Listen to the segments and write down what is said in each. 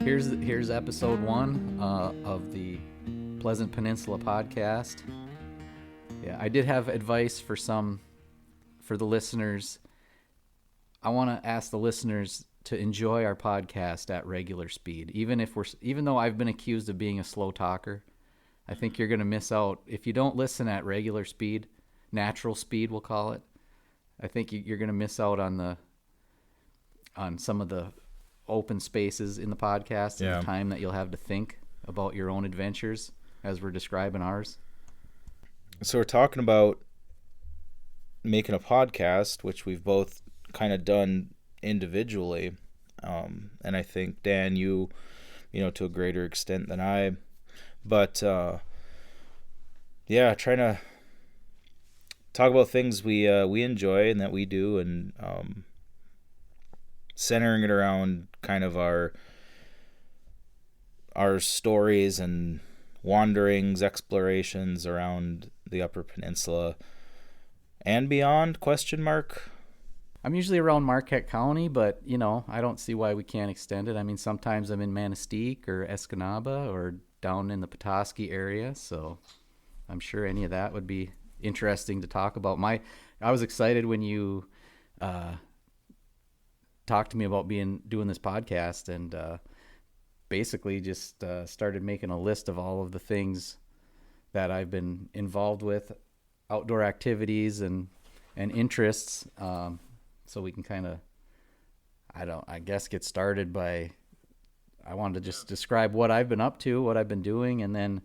Here's episode 1 of the Pleasant Peninsula Podcast. Yeah, I did have advice for the listeners. I want to ask the listeners to enjoy our podcast at regular speed. Even though I've been accused of being a slow talker, I think you're going to miss out if you don't listen at regular speed, natural speed we'll call it. I think you're going to miss out on some of the open spaces in the podcast and the time that you'll have to think about your own adventures as we're describing ours. So we're talking about making a podcast, which we've both kind of done individually. And I think, Dan, you to a greater extent than I. But, trying to talk about things we enjoy and that we do, and centering it around kind of our stories and wanderings, explorations around the Upper Peninsula and beyond, ? I'm usually around Marquette County, but, I don't see why we can't extend it. I mean, sometimes I'm in Manistee or Escanaba or down in the Petoskey area, so I'm sure any of that would be interesting to talk about. I was excited when you talked to me about doing this podcast, and basically just started making a list of all of the things that I've been involved with, outdoor activities and interests, so we can kind of get started by, I wanted to just describe what I've been up to, what I've been doing, and then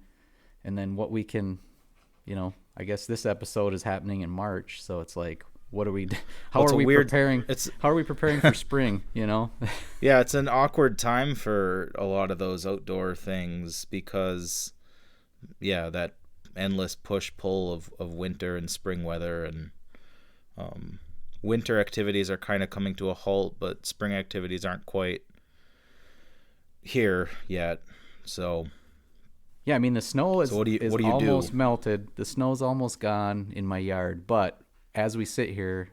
what we can, I guess this episode is happening in March, so it's like, how are we preparing for spring, Yeah, it's an awkward time for a lot of those outdoor things because, that endless push-pull of winter and spring weather, and winter activities are kind of coming to a halt, but spring activities aren't quite here yet. So yeah, I mean, the snow is almost do? melted. The snow's almost gone in my yard, but as we sit here,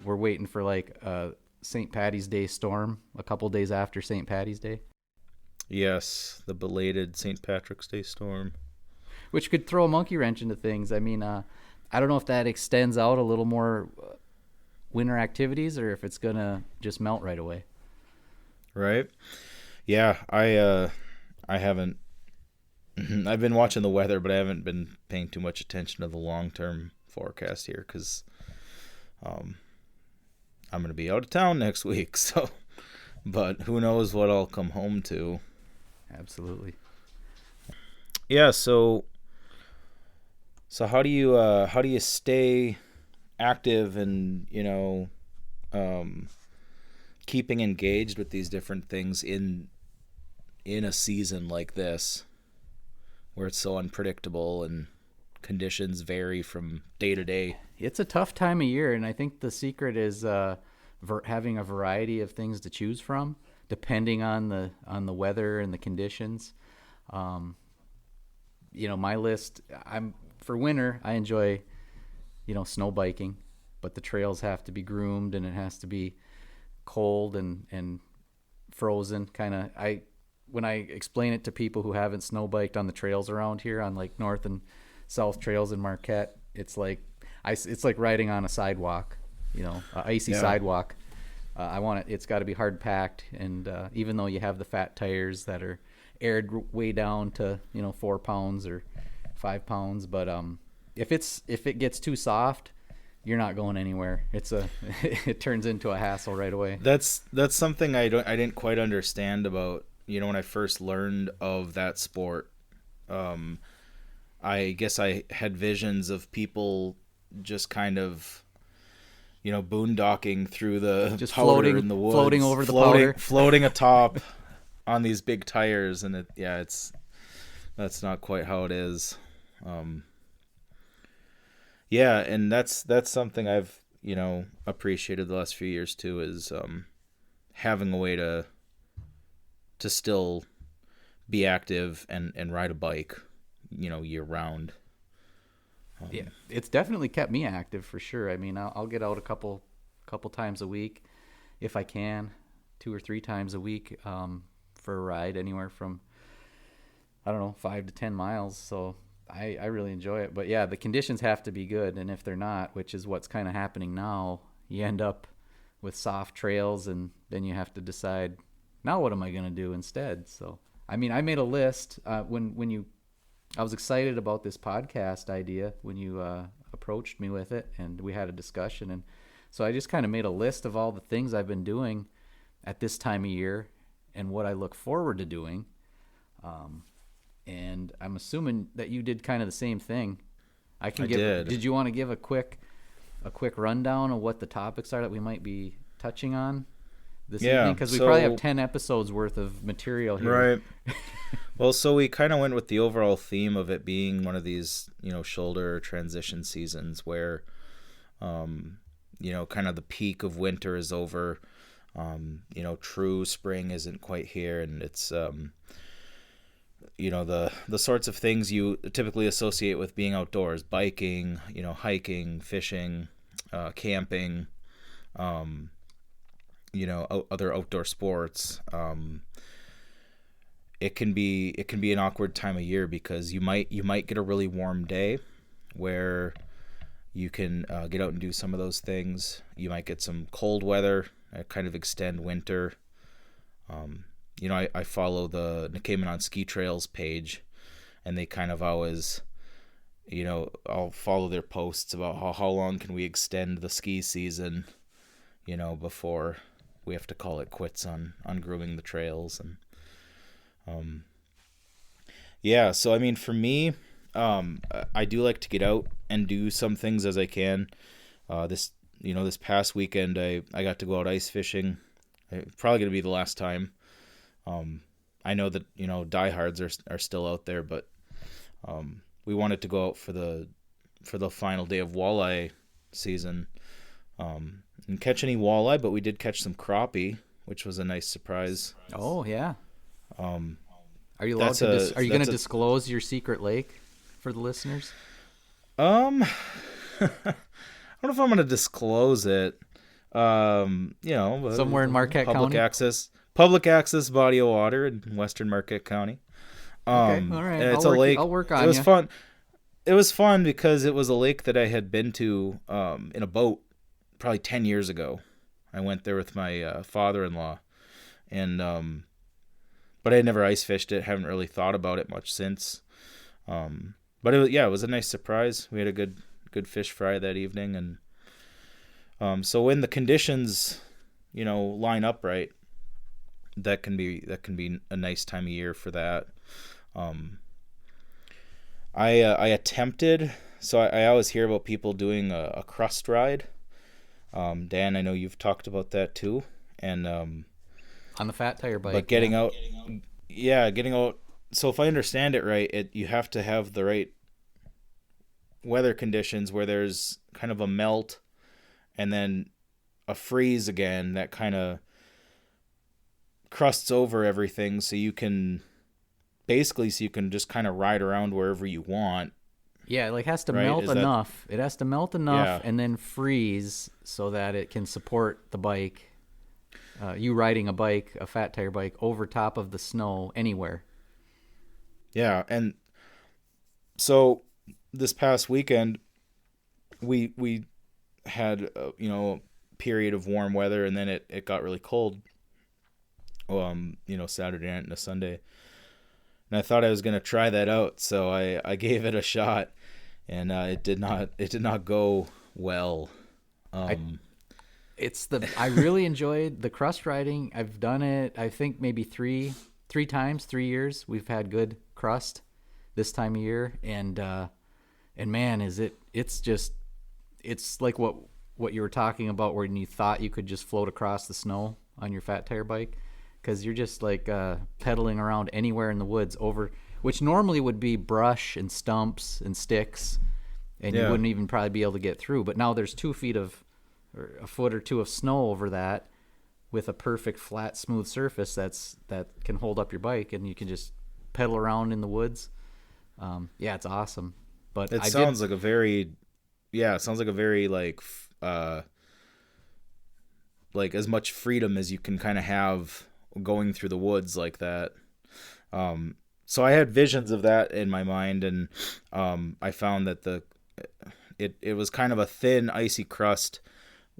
we're waiting for like a St. Patty's Day storm a couple days after St. Patty's Day. Yes, the belated St. Patrick's Day storm, which could throw a monkey wrench into things. I mean, I don't know if that extends out a little more winter activities or if it's gonna just melt right away. Right. Yeah, I haven't. I've been watching the weather, but I haven't been paying too much attention to the long-term forecast here because I'm going to be out of town next week. So, but who knows what I'll come home to. Absolutely. Yeah. So how do you stay active and, keeping engaged with these different things in a season like this where it's so unpredictable and conditions vary from day to day? It's a tough time of year, and I think the secret is having a variety of things to choose from, depending on the weather and the conditions. My list. For winter, I enjoy, snow biking, but the trails have to be groomed and it has to be cold and frozen. When I explain it to people who haven't snow biked on the trails around here, on like north and south trails in Marquette, it's like riding on a sidewalk, icy sidewalk. It's got to be hard packed, and even though you have the fat tires that are aired way down to 4 pounds or 5 pounds, but if it gets too soft, you're not going anywhere. It turns into a hassle right away. That's something I didn't quite understand about, when I first learned of that sport. I guess I had visions of people just kind of, boondocking through the just powder floating in the woods, floating over the powder, floating atop on these big tires, and that's not quite how it is. And that's something I've appreciated the last few years too, is having a way to still be active and ride a bike, year round. Yeah, it's definitely kept me active for sure. I mean, I'll get out a couple couple times a week if I can, 2 or 3 times a week, for a ride anywhere from, I don't know, 5 to 10 miles. So I really enjoy it. But yeah, the conditions have to be good. And if they're not, which is what's kind of happening now, you end up with soft trails, and then you have to decide, now what am I going to do instead? So, I mean, I made a list I was excited about this podcast idea when you approached me with it, and we had a discussion. And so I just kind of made a list of all the things I've been doing at this time of year and what I look forward to doing. And I'm assuming that you did kind of the same thing. I did. Did you want to give a quick rundown of what the topics are that we might be touching on this evening? Because we probably have 10 episodes worth of material here. Right. Well, so we kind of went with the overall theme of it being one of these, shoulder transition seasons where, kind of the peak of winter is over. True spring isn't quite here, and it's, the sorts of things you typically associate with being outdoors: biking, hiking, fishing, camping, other outdoor sports. It can be an awkward time of year because you might get a really warm day where you can get out and do some of those things. You might get some cold weather, kind of extend winter. I follow the Nakaemanon Ski Trails page, and they kind of always, I'll follow their posts about how long can we extend the ski season, before we have to call it quits on grooming the trails. And so I mean, for me, I do like to get out and do some things as I can. This past weekend I got to go out ice fishing. It's probably going to be the last time. I know that, diehards are still out there, but we wanted to go out for the final day of walleye season, and catch any walleye, but we did catch some crappie, which was a nice surprise. Oh yeah. Are you allowed to? Are you going to disclose your secret lake for the listeners? I don't know if I'm going to disclose it. Somewhere in Marquette County. Public access body of water in western Marquette County. Okay, all right. And it's a lake. I'll work on it. It was fun. It was fun because it was a lake that I had been to in a boat probably 10 years ago. I went there with my father-in-law, and but I had never ice fished it. Haven't really thought about it much since. But it was a nice surprise. We had a good fish fry that evening, and so when the conditions, line up right, that can be a nice time of year for that. I attempted. So I always hear about people doing a crust ride. Dan, I know you've talked about that too, and on the fat tire bike. But getting out. So if I understand it right, you have to have the right weather conditions where there's kind of a melt and then a freeze again that kind of crusts over everything, so you can just kind of ride around wherever you want. Yeah, it has to melt enough. It has to melt enough and then freeze so that it can support the bike. You riding a fat tire bike, over top of the snow anywhere. Yeah, and so this past weekend, we had a period of warm weather, and then it got really cold. Saturday night and a Sunday, and I thought I was gonna try that out, so I gave it a shot, and it did not go well. I really enjoyed the crust riding. I've done it, I think maybe three times, 3 years. We've had good crust this time of year, and man, it's like what you were talking about when you thought you could just float across the snow on your fat tire bike, because you're just like pedaling around anywhere in the woods which normally would be brush and stumps and sticks, and you wouldn't even probably be able to get through. But now there's 2 feet or a foot or 2 of snow over that, with a perfect flat smooth surface that can hold up your bike, and you can just pedal around in the woods. It's awesome. But it sounds like a very like as much freedom as you can kind of have going through the woods like that. So I had visions of that in my mind, and I found that it was kind of a thin, icy crust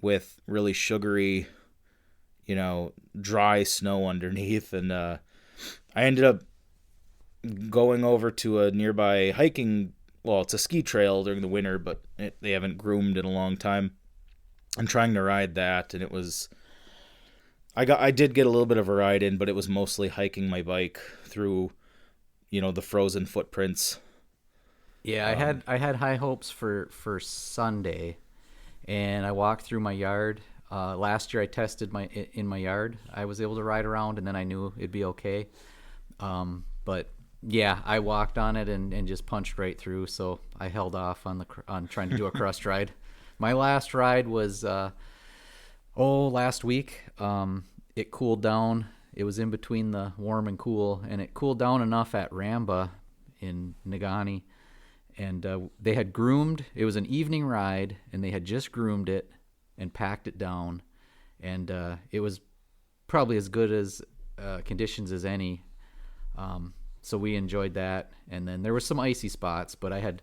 with really sugary, dry snow underneath. And I ended up going over to a nearby hiking, well, it's a ski trail during the winter, but they haven't groomed in a long time. I'm trying to ride that, and I did get a little bit of a ride in, but it was mostly hiking my bike through, the frozen footprints. Yeah, I had high hopes for Sunday, and I walked through my yard. Last year I tested in my yard. I was able to ride around, and then I knew it'd be okay. But yeah, I walked on it and just punched right through. So I held off on trying to do a crust ride. My last ride was last week. It cooled down. It was in between the warm and cool, and it cooled down enough at Ramba in Negaunee. And they had groomed. It was an evening ride, and they had just groomed it and packed it down. And it was probably as good as conditions as any. So we enjoyed that. And then there were some icy spots, but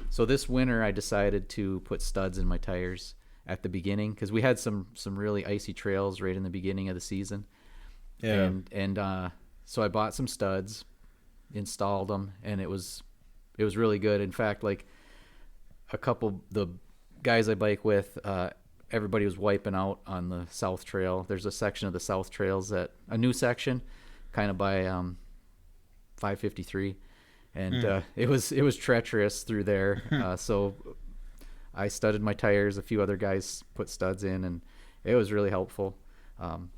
so this winter I decided to put studs in my tires at the beginning, because we had some really icy trails right in the beginning of the season. Yeah. And so I bought some studs, installed them, and it was really good. In fact, like the guys I bike with, everybody was wiping out on the South Trail. There's a section of the South Trails a new section, kind of by 553, and it was treacherous through there. So I studded my tires. A few other guys put studs in, and it was really helpful.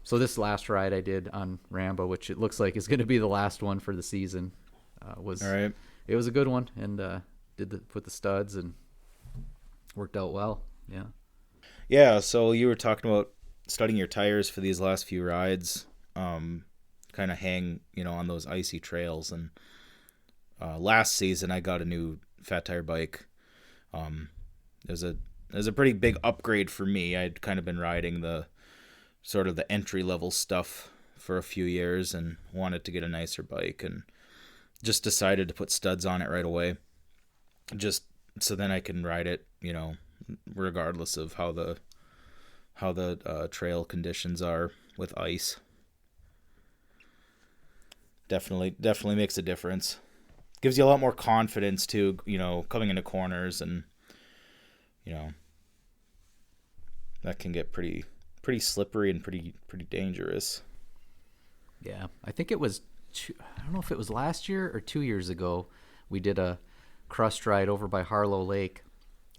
So this last ride I did on Rambo, which it looks like is going to be the last one for the season, was all right. It was a good one, and put the studs, and worked out well. Yeah. Yeah. So you were talking about studding your tires for these last few rides, kind of hang, on those icy trails. And last season I got a new fat tire bike. It was a pretty big upgrade for me. I'd kind of been riding the sort of the entry level stuff for a few years and wanted to get a nicer bike, and just decided to put studs on it right away, just so then I can ride it, regardless of how the trail conditions are with ice. Definitely makes a difference. Gives you a lot more confidence too, coming into corners, and that can get pretty slippery and pretty dangerous. Yeah, I think it was I don't know if it was last year or 2 years ago. We did a crust ride over by Harlow Lake,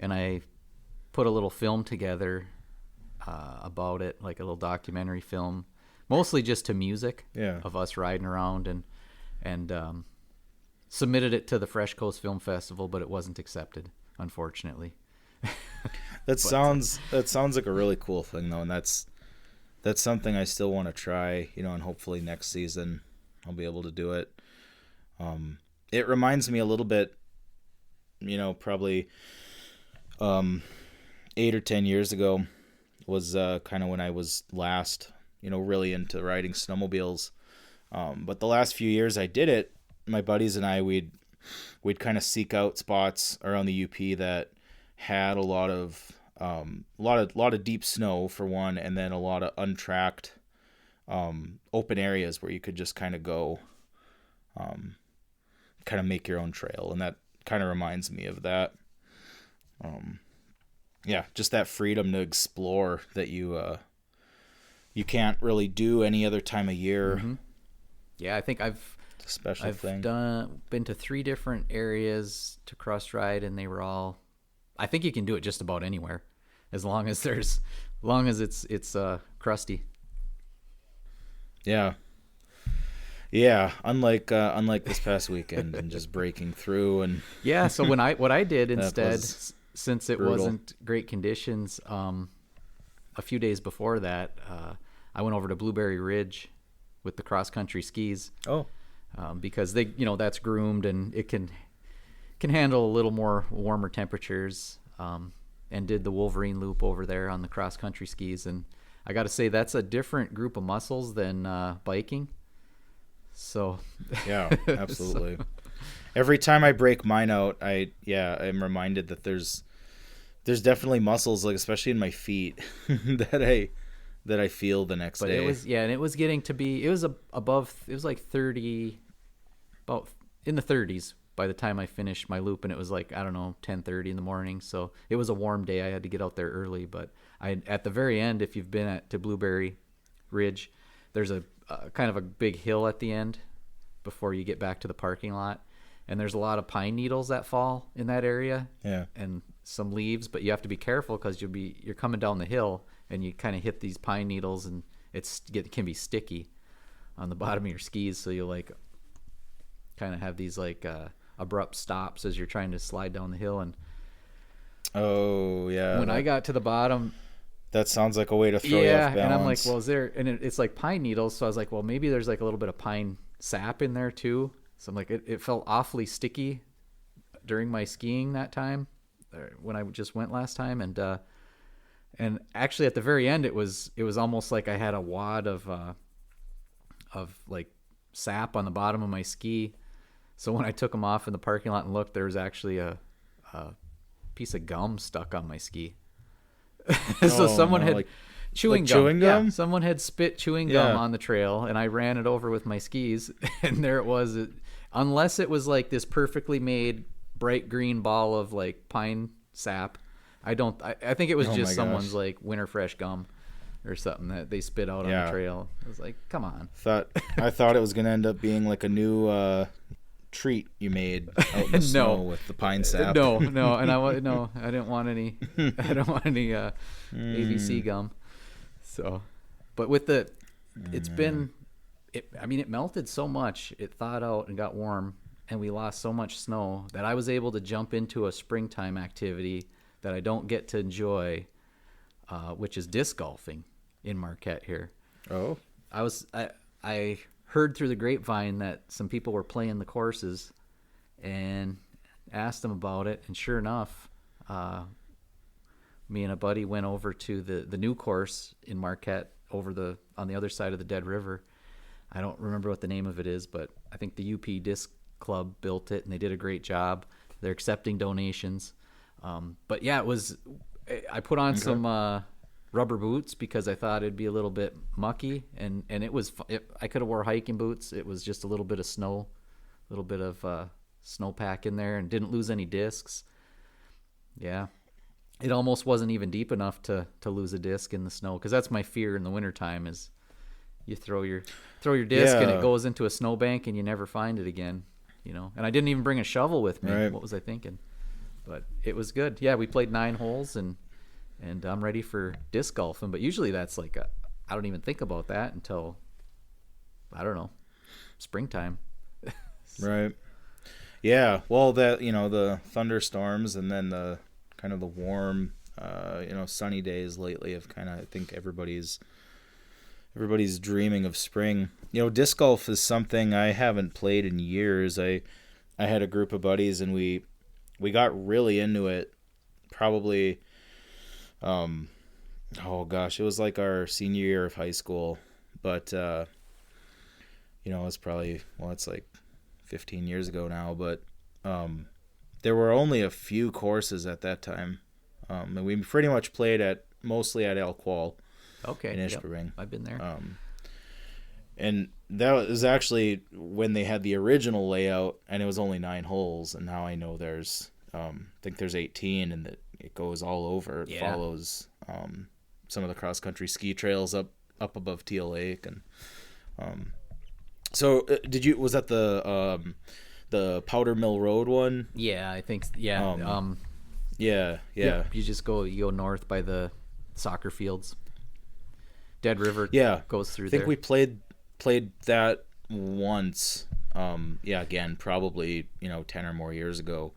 and I put a little film together about it, like a little documentary film, mostly just to music. Yeah. Of us riding around, and submitted it to the Fresh Coast Film Festival, but it wasn't accepted, unfortunately. That sounds like a really cool thing, though, and that's something I still want to try, and hopefully next season I'll be able to do it. It reminds me a little bit, probably 8 or 10 years ago was kind of when I was last, really into riding snowmobiles. But the last few years I did it, my buddies and I, we'd kind of seek out spots around the UP that had a lot of deep snow for one, and then a lot of untracked open areas where you could just kind of go, kind of make your own trail, and that kind of reminds me of that. Just that freedom to explore that you can't really do any other time of year. Mm-hmm. Yeah, I think I've been to 3 different areas to cross ride, and they were all. I think you can do it just about anywhere, as long as it's crusty. Yeah. Yeah, unlike this past weekend and just breaking through and. Yeah, so what I did instead, since it wasn't great conditions, a few days before that, I went over to Blueberry Ridge with the cross country skis. Oh. Because they, that's groomed and it can handle a little more warmer temperatures. And did the Wolverine loop over there on the cross country skis, and I got to say that's a different group of muscles than biking. So Yeah, absolutely. Every time I break mine out, I'm reminded that there's definitely muscles, like especially in my feet, that I feel the next day. It was getting to be, it was above, it was like 30, about in the 30s by the time I finished my loop, and it was like, I don't know, 10:30 in the morning. So it was a warm day. I had to get out there early, but at the very end, if you've been to Blueberry Ridge, there's a kind of a big hill at the end before you get back to the parking lot. And there's a lot of pine needles that fall in that area. Yeah. And some leaves, but you have to be careful because you're coming down the hill and you kind of hit these pine needles, and it can be sticky on the bottom of your skis. So you like kind of have these like abrupt stops as you're trying to slide down the hill. And oh yeah, when I got to the bottom, that sounds like a way to throw you off balance. And I'm like, well, is there? And it's like pine needles. So I was like, well, maybe there's like a little bit of pine sap in there too. So I'm like, it felt awfully sticky during my skiing that time, when I just went last time, and actually at the very end it was almost like I had a wad of like sap on the bottom of my ski. So when I took them off in the parking lot and looked, there was actually a piece of gum stuck on my ski. So someone had like chewing gum. Yeah, someone had spit chewing gum on the trail, and I ran it over with my skis, and there it was. Unless it was like this perfectly made bright green ball of like pine sap, I think it was just someone's like winter fresh gum or something that they spit out on the trail. I was like, come on. I thought it was gonna end up being like a new treat you made out in the snow with the pine sap. No, and I didn't want any. I don't want any ABC gum. So, but with it melted so much, it thawed out and got warm, and we lost so much snow that I was able to jump into a springtime activity that I don't get to enjoy, which is disc golfing in Marquette here. Oh. I heard through the grapevine that some people were playing the courses and asked them about it, and sure enough, me and a buddy went over to the new course in Marquette on the other side of the Dead River. I don't remember what the name of it is, but I think the UP Disc Club built it, and they did a great job. They're accepting donations. But yeah, I put on some rubber boots because I thought it'd be a little bit mucky, and I could have wore hiking boots. It was just a little bit of snow, a little bit of snowpack in there, and didn't lose any discs. Yeah. It almost wasn't even deep enough to lose a disc in the snow, because that's my fear in the wintertime is you throw your disc and it goes into a snowbank and you never find it again, And I didn't even bring a shovel with me. Right. What was I thinking? But it was good. Yeah, we played 9 holes, and I'm ready for disc golfing. But usually that's like I don't even think about that until, I don't know, springtime. Right. Yeah. Well, the thunderstorms and then the kind of the warm, sunny days lately have kind of, I think everybody's dreaming of spring. Disc golf is something I haven't played in years. I had a group of buddies, and we got really into it probably, it was like our senior year of high school, but, it's probably, it's like 15 years ago now, but, there were only a few courses at that time, and we pretty much played mostly at El Qual. Okay. In Ishpeming. Yep, I've been there. And that was actually when they had the original layout, and it was only 9 holes, and now I know there's, I think there's 18, and that it goes all over. It follows some of the cross country ski trails up above Teal Lake, and so was that the Powder Mill Road one? Yeah, I think. Yeah. Yeah. You just go north by the soccer fields. Dead River goes through there. I think we played that once. Again, probably 10 or more years ago.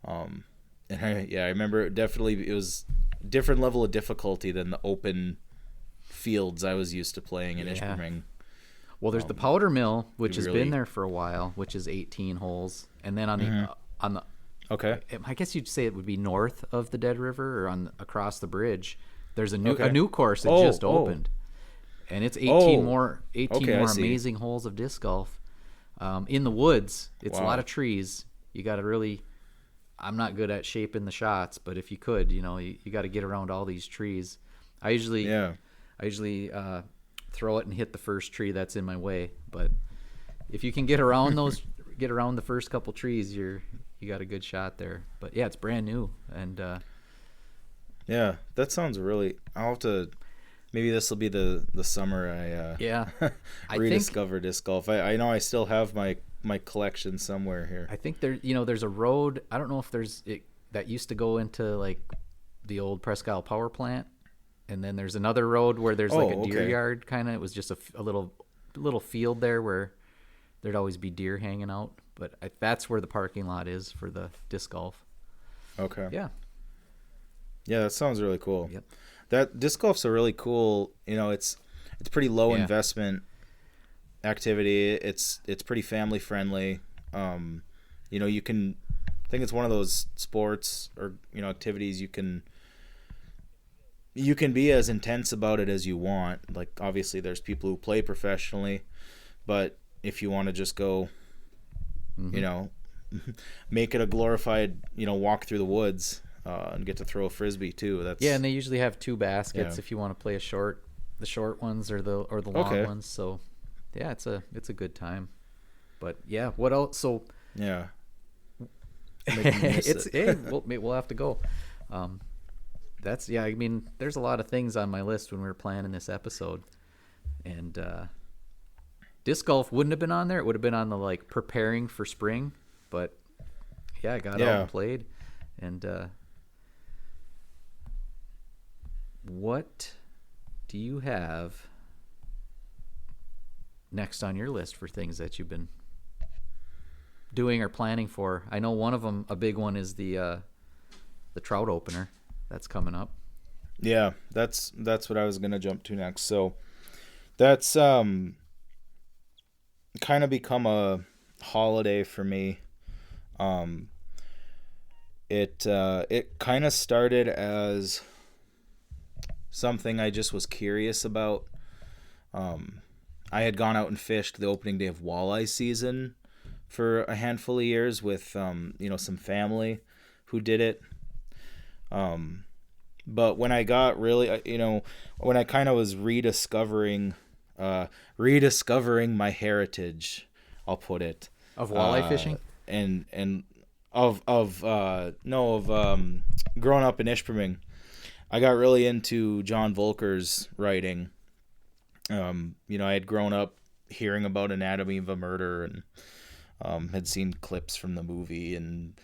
And I remember definitely it was a different level of difficulty than the open fields I was used to playing in Ishpeming. Well, there's the Powder Mill, which has been there for a while, which is 18 holes, and then on the okay, I guess you'd say it would be north of the Dead River or across the bridge. There's a new Okay. course that Oh, just oh. opened, and it's 18 Oh. more Okay, I see. amazing holes of disc golf in the woods. It's a Wow. lot of trees. You got to really. I'm not good at shaping the shots, but if you could, you know, you got to get around all these trees. I usually throw it and hit the first tree that's in my way, but if you can get around the first couple trees, you got a good shot there. But yeah, it's brand new, and Yeah, that sounds really. I'll have to. Maybe this will be the summer I I rediscover disc golf. I know I still have my collection somewhere here. I think there's a road. I don't know if that used to go into like the old Presque Isle power plant, and then there's another road where there's like a deer okay. yard kind of. It was just a little field there where there'd always be deer hanging out. But that's where the parking lot is for the disc golf. Okay. Yeah. Yeah, that sounds really cool. Yep. That disc golf's a really cool. It's pretty low Yeah. investment activity. It's pretty family friendly. You can. I think it's one of those sports or activities you can be as intense about it as you want. Like obviously there's people who play professionally, but if you want to just go, make it a glorified, walk through the woods and get to throw a frisbee too. Yeah, and they usually have two baskets Yeah. if you want to play the short ones or the long Okay. ones. So yeah, it's a good time. But yeah, what else? So Yeah. Making me miss it's it. we'll have to go. I mean, there's a lot of things on my list when we were planning this episode, and disc golf wouldn't have been on there. It would have been on the like preparing for spring, but yeah, I got out and played. And what do you have next on your list for things that you've been doing or planning for? I know one of them, a big one, is the trout opener that's coming up. Yeah, that's what I was gonna jump to next. So that's kind of become a holiday for me. It kind of started as something I just was curious about. I had gone out and fished the opening day of walleye season for a handful of years with some family who did it. But when I got really, when I kind of was rediscovering my heritage, I'll put it, Of walleye fishing? and of growing up in Ishpeming, I got really into John Volker's writing. I had grown up hearing about Anatomy of a Murder and had seen clips from the movie and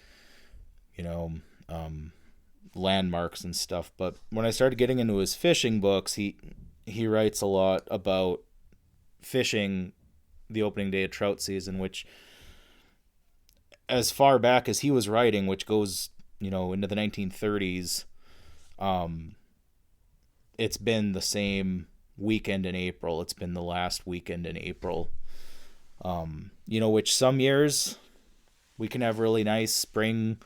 landmarks and stuff. But when I started getting into his fishing books, he writes a lot about fishing the opening day of trout season, which as far back as he was writing, which goes into the 1930s, it's been the same weekend in April. It's been the last weekend in April. Which some years we can have really nice spring,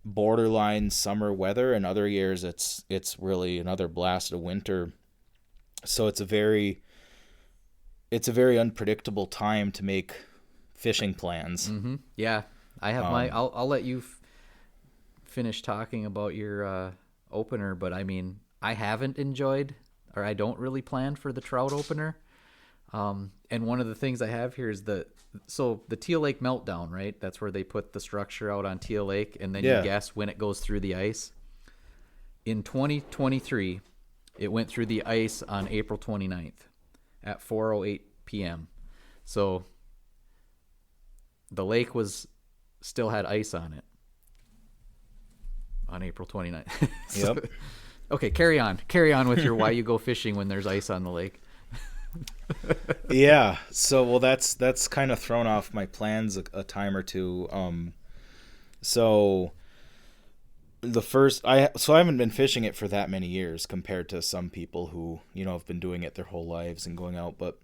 borderline summer weather, and other years it's really another blast of winter. So it's a very unpredictable time to make fishing plans. Mm-hmm. Yeah, I have I'll let you finish talking about your opener, but I mean, I haven't enjoyed, or I don't really plan for the trout opener. And one of the things I have here is the Teal Lake Meltdown, right? That's where they put the structure out on Teal Lake, and then you guess when it goes through the ice. In 2023, it went through the ice on April 29th at 4:08 p.m. So the lake still had ice on it on April 29th. So, Yep. Okay, carry on with your why you go fishing when there's ice on the lake. Yeah. So, that's kind of thrown off my plans a time or two. So I haven't been fishing it for that many years compared to some people who, have been doing it their whole lives and going out. But,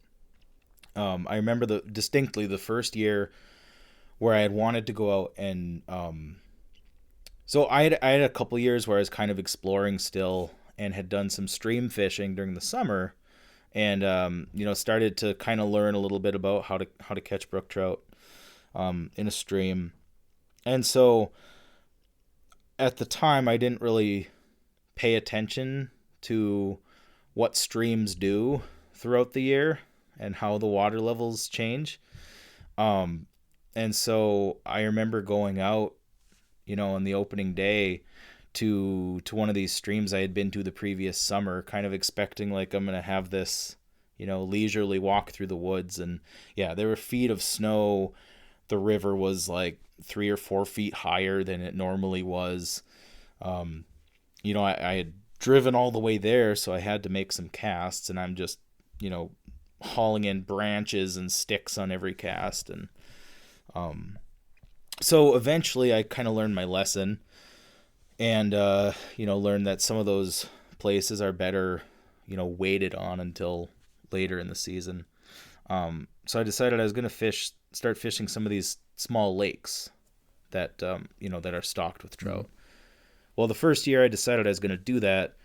I remember distinctly the first year where I had wanted to go out and, so I had a couple years where I was kind of exploring still, and had done some stream fishing during the summer, and started to kind of learn a little bit about how to catch brook trout in a stream. And so at the time, I didn't really pay attention to what streams do throughout the year and how the water levels change. And so I remember going out, on the opening day to one of these streams I had been to the previous summer, kind of expecting like I'm going to have this, leisurely walk through the woods. And yeah, there were feet of snow. The river was like 3 or 4 feet higher than it normally was. I had driven all the way there, so I had to make some casts, and I'm just, hauling in branches and sticks on every cast. And so eventually I kind of learned my lesson, and learned that some of those places are better waited on until later in the season. So I decided I was going to start fishing some of these small lakes that that are stocked with trout. Well, the first year I decided I was going to do that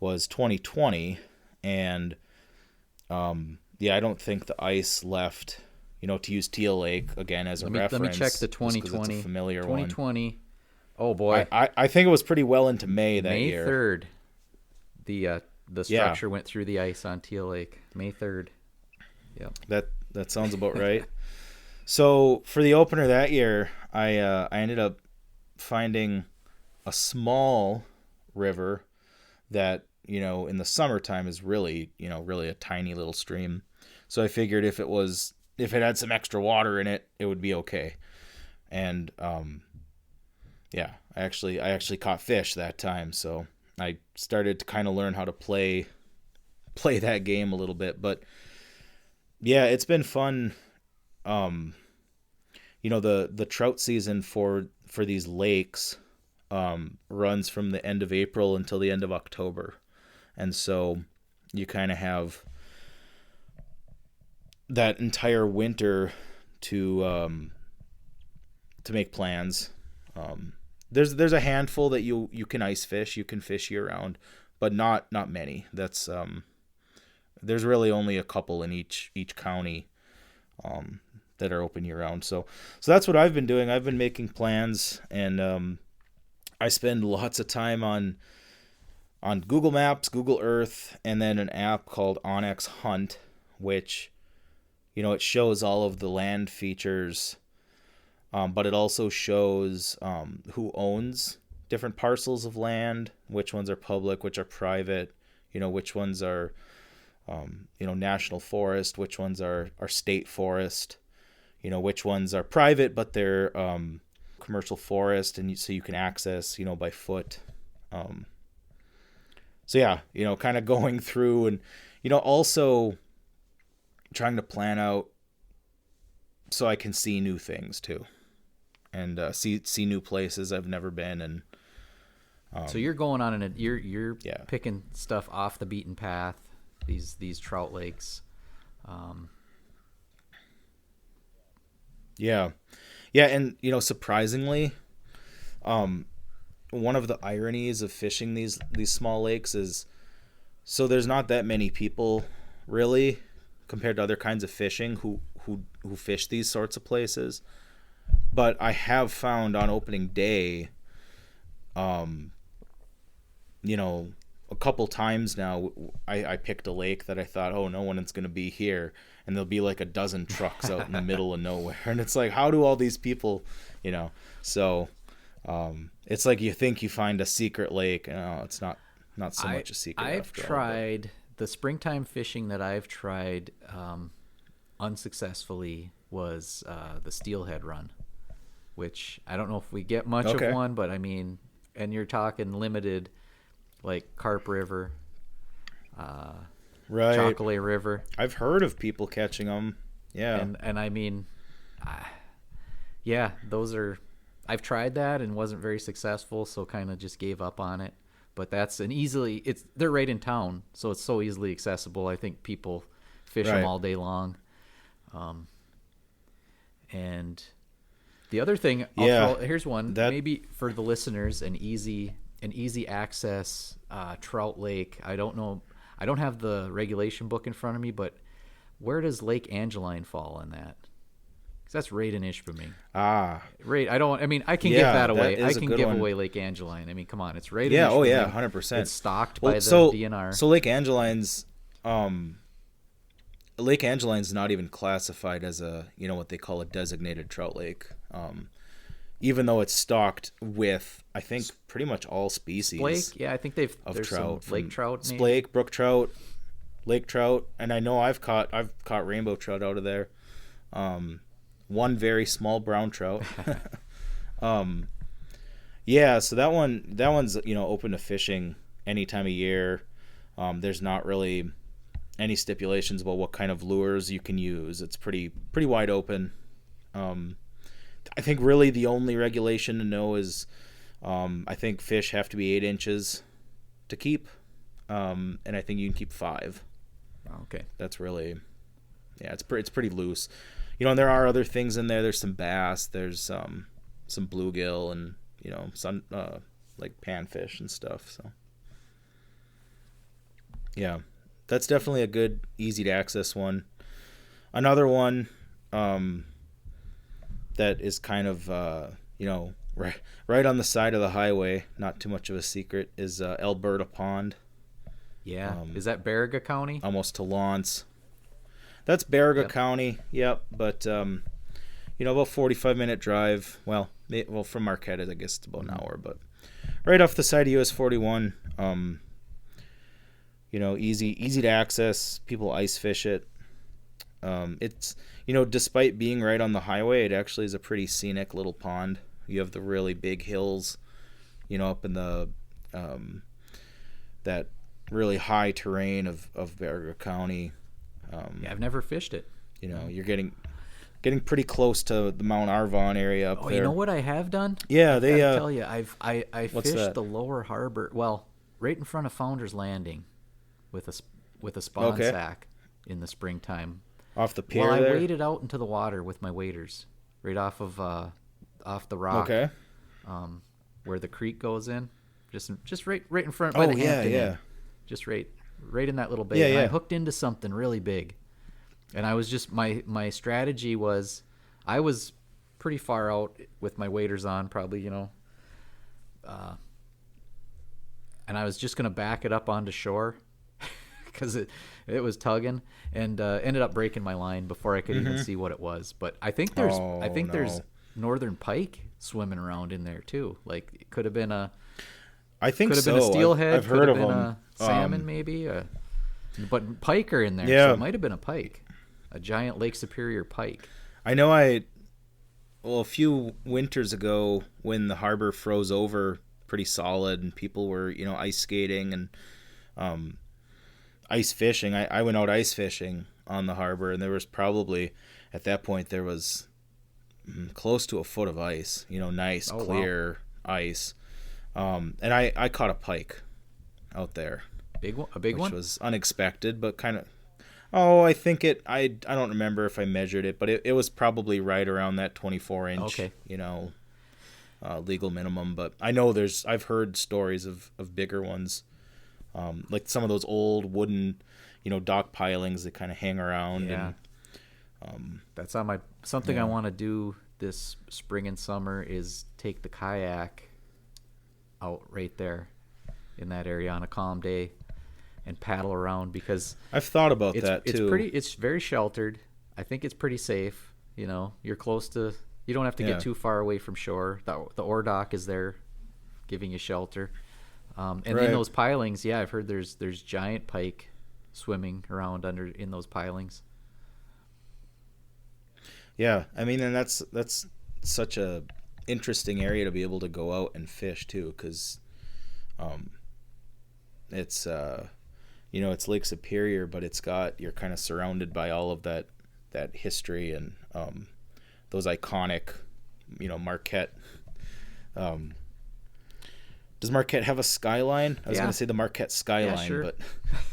was 2020, and I don't think the ice left, to use Teal Lake again as a reference. Let me check the 2020. It's a familiar 2020. One. Oh boy. I think it was pretty well into May that year. May 3rd. The structure went through the ice on Teal Lake. May 3rd. Yep. That sounds about right. So for the opener that year, I ended up finding a small river that, in the summertime is really a tiny little stream. So I figured if it had some extra water in it, it would be okay. And I actually caught fish that time. So I started to kind of learn how to play that game a little bit. But yeah, it's been fun. The trout season for these lakes runs from the end of April until the end of October. And so you kind of have that entire winter to make plans. There's a handful that you can ice fish, you can fish year round, but not many. That's there's really only a couple in each county that are open year round. So that's what I've been doing. I've been making plans, and I spend lots of time on Google Maps, Google Earth, and then an app called Onyx Hunt, which it shows all of the land features, but it also shows who owns different parcels of land, which ones are public, which are private, which ones are national forest, which ones are state forest, which ones are private but they're commercial forest, and so you can access by foot. Kind of going through and also trying to plan out so I can see new things too, and see new places I've never been. And so you're going on you're picking stuff off the beaten path, these trout lakes. And surprisingly, one of the ironies of fishing these small lakes is, so there's not that many people really compared to other kinds of fishing who fish these sorts of places. But I have found on opening day, a couple times now, I picked a lake that I thought, oh, no one's going to be here, and there'll be like a dozen trucks out in the middle of nowhere, and it's like, how do all these people, so it's like you think you find a secret lake, and it's not so much a secret. I've tried the springtime fishing that I've tried unsuccessfully was the steelhead run, which I don't know if we get much of one, but I mean, and you're talking limited, like Carp River, right, Chocolate River. I've heard of people catching them. Yeah. And I mean, those are, I've tried that and wasn't very successful, so kind of just gave up on it. But that's they're right in town, so it's so easily accessible. I think people fish them all day long. And the other thing, here's one, maybe for the listeners, an easy an easy access trout lake. I don't know. I don't have the regulation book in front of me, but where does Lake Angeline fall in that? Because that's right in Ishpeming. Right. I mean, I can give that away. I can give away Lake Angeline. I mean, come on, it's right in Ishpeming. Oh yeah, 100%. It's stocked by the DNR. So Lake Angeline's not even classified as a, what they call a designated trout lake. Even though it's stocked with, I think, pretty much all species. Splake, yeah, I think there's trout, some lake trout. Splake, brook trout, lake trout, and I know I've caught rainbow trout out of there. One very small brown trout. Yeah, so that one's open to fishing any time of year. There's not really any stipulations about what kind of lures you can use. It's pretty wide open. I think really the only regulation to know is I think fish have to be 8 inches to keep, and I think you can keep 5. Okay, that's really, it's pretty loose. And there are other things in there. There's some bass. There's some bluegill, and some like panfish and stuff. So yeah, that's definitely a good, easy to access one. Another one that is kind of right on the side of the highway, not too much of a secret, is Alberta Pond. Yeah, is that Baraga County? Almost to Lawrence. That's Baraga County, yep. But about 45-minute drive. Well, from Marquette, I guess it's about an hour, but right off the side of US 41. Easy to access. People ice fish it. It's despite being right on the highway, it actually is a pretty scenic little pond. You have the really big hills, up in the that really high terrain of Baraga County. I've never fished it. You're getting pretty close to the Mount Arvon area up there. You know what I have done? Yeah, I tell you, I fished the lower harbor. Well, right in front of Founders Landing, with a spawn sack in the springtime. Off the pier. Well, I there? waded out into the water with my waders, right off the rock. Okay. Where the creek goes in, just right in front by the Hampton Inn. Just right in that little bay. And I hooked into something really big, and I was just my strategy was, I was pretty far out with my waders on, probably and I was just gonna back it up onto shore because it was tugging, and ended up breaking my line before I could even see what it was. But I think there's northern pike swimming around in there too. Like, it could have been a. I think could have so. been a steelhead. I've heard of them. A salmon, maybe. But pike are in there. Yeah. So it might have been a pike, a giant Lake Superior pike. I know. A few winters ago, when the harbor froze over pretty solid and people were ice skating and ice fishing, I went out ice fishing on the harbor, and there was probably at that point there was close to a foot of ice. Nice clear ice. And I caught a pike out there. A big one? Which was unexpected, but kind of. I think I don't remember if I measured it, but it was probably right around that 24-inch, legal minimum. But I know I've heard stories of bigger ones, like some of those old wooden, dock pilings that kind of hang around. Yeah. And, that's on something I want to do this spring and summer is take the kayak out right there in that area on a calm day and paddle around, because I've thought about that too. It's very sheltered. I think it's pretty safe. You're close to. You don't have to get too far away from shore. The ore dock is there, giving you shelter. And in those pilings, I've heard there's giant pike swimming around in those pilings. Yeah, I mean, and that's such a interesting area to be able to go out and fish too, because it's it's Lake Superior, but you're kind of surrounded by all of that history and those iconic Marquette. Does Marquette have a skyline? I was going to say the Marquette skyline, but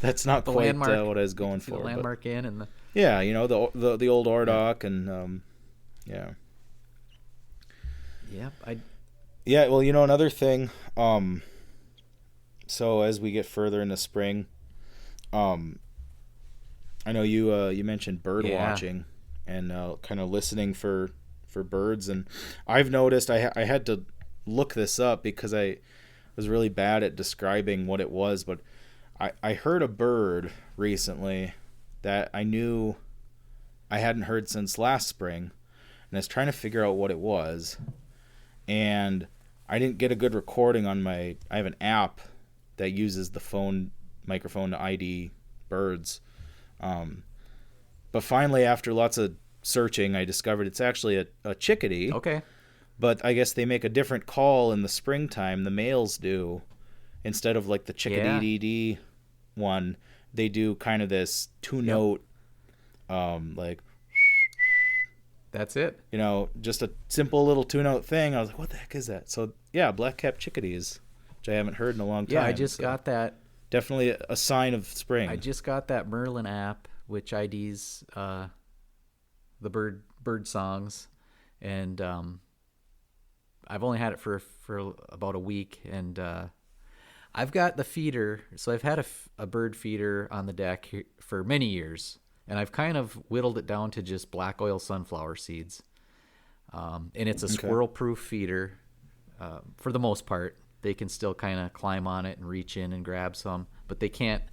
that's not quite what I was going for. The landmark inn and the old ore dock and Yep. Well, another thing So as we get further into spring, um, I know you mentioned bird watching and kind of listening for birds, and I've noticed I had to look this up because I was really bad at describing what it was, but I heard a bird recently that I knew I hadn't heard since last spring, and I was trying to figure out what it was, and I didn't get a good recording on I have an app that uses the phone microphone to ID birds. But finally, after lots of searching, I discovered it's actually a chickadee. Okay. But I guess they make a different call in the springtime. The males do. Instead of like the chickadee one, they do kind of this two-note, like... That's it. Just a simple little two-note thing. I was like, what the heck is that? So, yeah, black-capped chickadees, which I haven't heard in a long time. Yeah, I just got that. Definitely a sign of spring. I just got that Merlin app, which IDs the bird songs, and I've only had it for about a week, and I've got the feeder. So I've had a bird feeder on the deck for many years. And I've kind of whittled it down to just black oil sunflower seeds. And it's a squirrel-proof feeder for the most part. They can still kind of climb on it and reach in and grab some, but they can't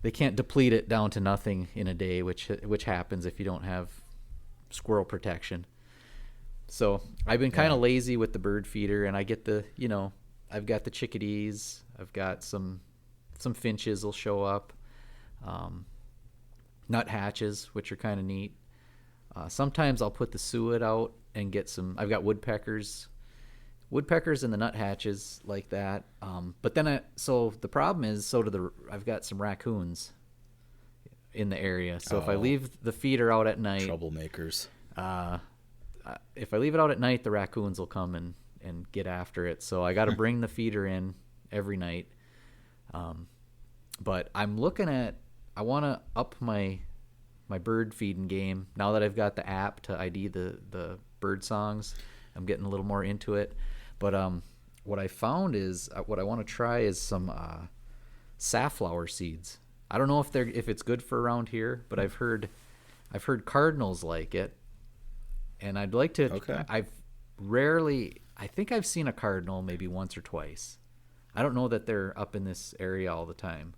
deplete it down to nothing in a day, which happens if you don't have squirrel protection. So I've been kind of lazy with the bird feeder, and I get I've got the chickadees. I've got some finches will show up. Nuthatches, which are kind of neat. Sometimes I'll put the suet out and get some. I've got woodpeckers and the nuthatches like that. But then so the problem is, I've got some raccoons in the area. So if I leave the feeder out at night, troublemakers. If I leave it out at night, the raccoons will come and get after it. So I got to bring the feeder in every night. But I'm looking at. I want to up my bird feeding game now that I've got the app to ID the bird songs. I'm getting a little more into it. But what I found is what I want to try is some safflower seeds. I don't know if it's good for around here, but I've heard cardinals like it, and I'd like to. Okay. I think I've seen a cardinal maybe once or twice. I don't know that they're up in this area all the time.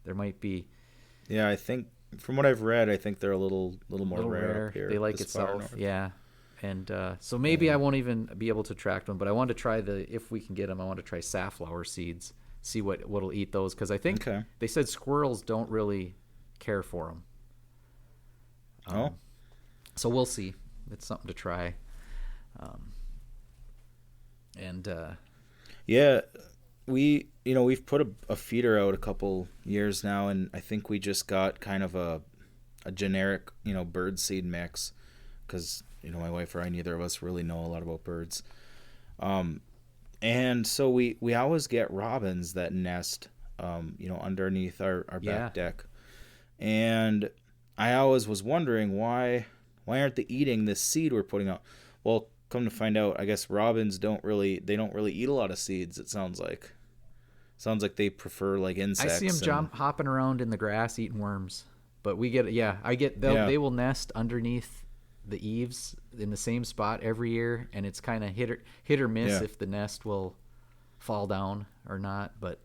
There might be. Yeah, I think from what I've read, I think they're a little more rare up here. They like it south, yeah. And so maybe I won't even be able to track them, but I want to try if we can get them, I want to try safflower seeds, see what'll eat those, because I think they said squirrels don't really care for them. So we'll see. It's something to try. Yeah. We've put a feeder out a couple years now, and I think we just got kind of a generic, bird seed mix, because, my wife or I, neither of us really know a lot about birds. And so we always get robins that nest, underneath our back deck. And I always was wondering why aren't they eating this seed we're putting out? Well, come to find out, I guess robins don't really eat a lot of seeds, it sounds like. Sounds like they prefer like insects. I see them hopping around in the grass eating worms. But they will nest underneath the eaves in the same spot every year, and it's kind of hit or miss if the nest will fall down or not. But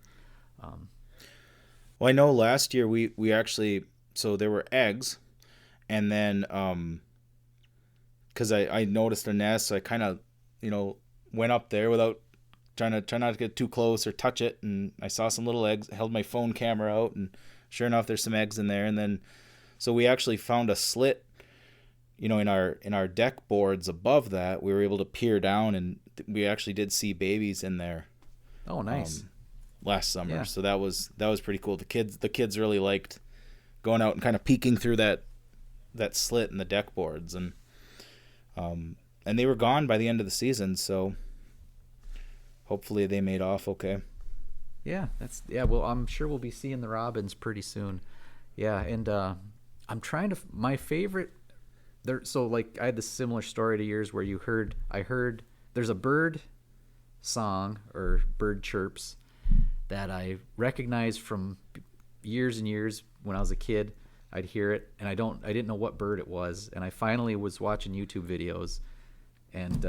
well, I know last year we actually, so there were eggs, and then because I noticed a nest, so I kind of went up there without try not to get too close or touch it, and I saw some little eggs. I held my phone camera out, and sure enough, there's some eggs in there. And then, so we actually found a slit, in our deck boards above that. We were able to peer down, and we actually did see babies in there. Oh, nice! Last summer, so that was pretty cool. The kids really liked going out and kind of peeking through that slit in the deck boards, and they were gone by the end of the season. So. Hopefully they made off okay. Yeah, well, I'm sure we'll be seeing the robins pretty soon. Yeah, and I'm trying to my favorite there. So like I had this similar story to yours where I heard there's a bird song or bird chirps that I recognized from years and years when I was a kid. I'd hear it, and I didn't know what bird it was, and I finally was watching YouTube videos, and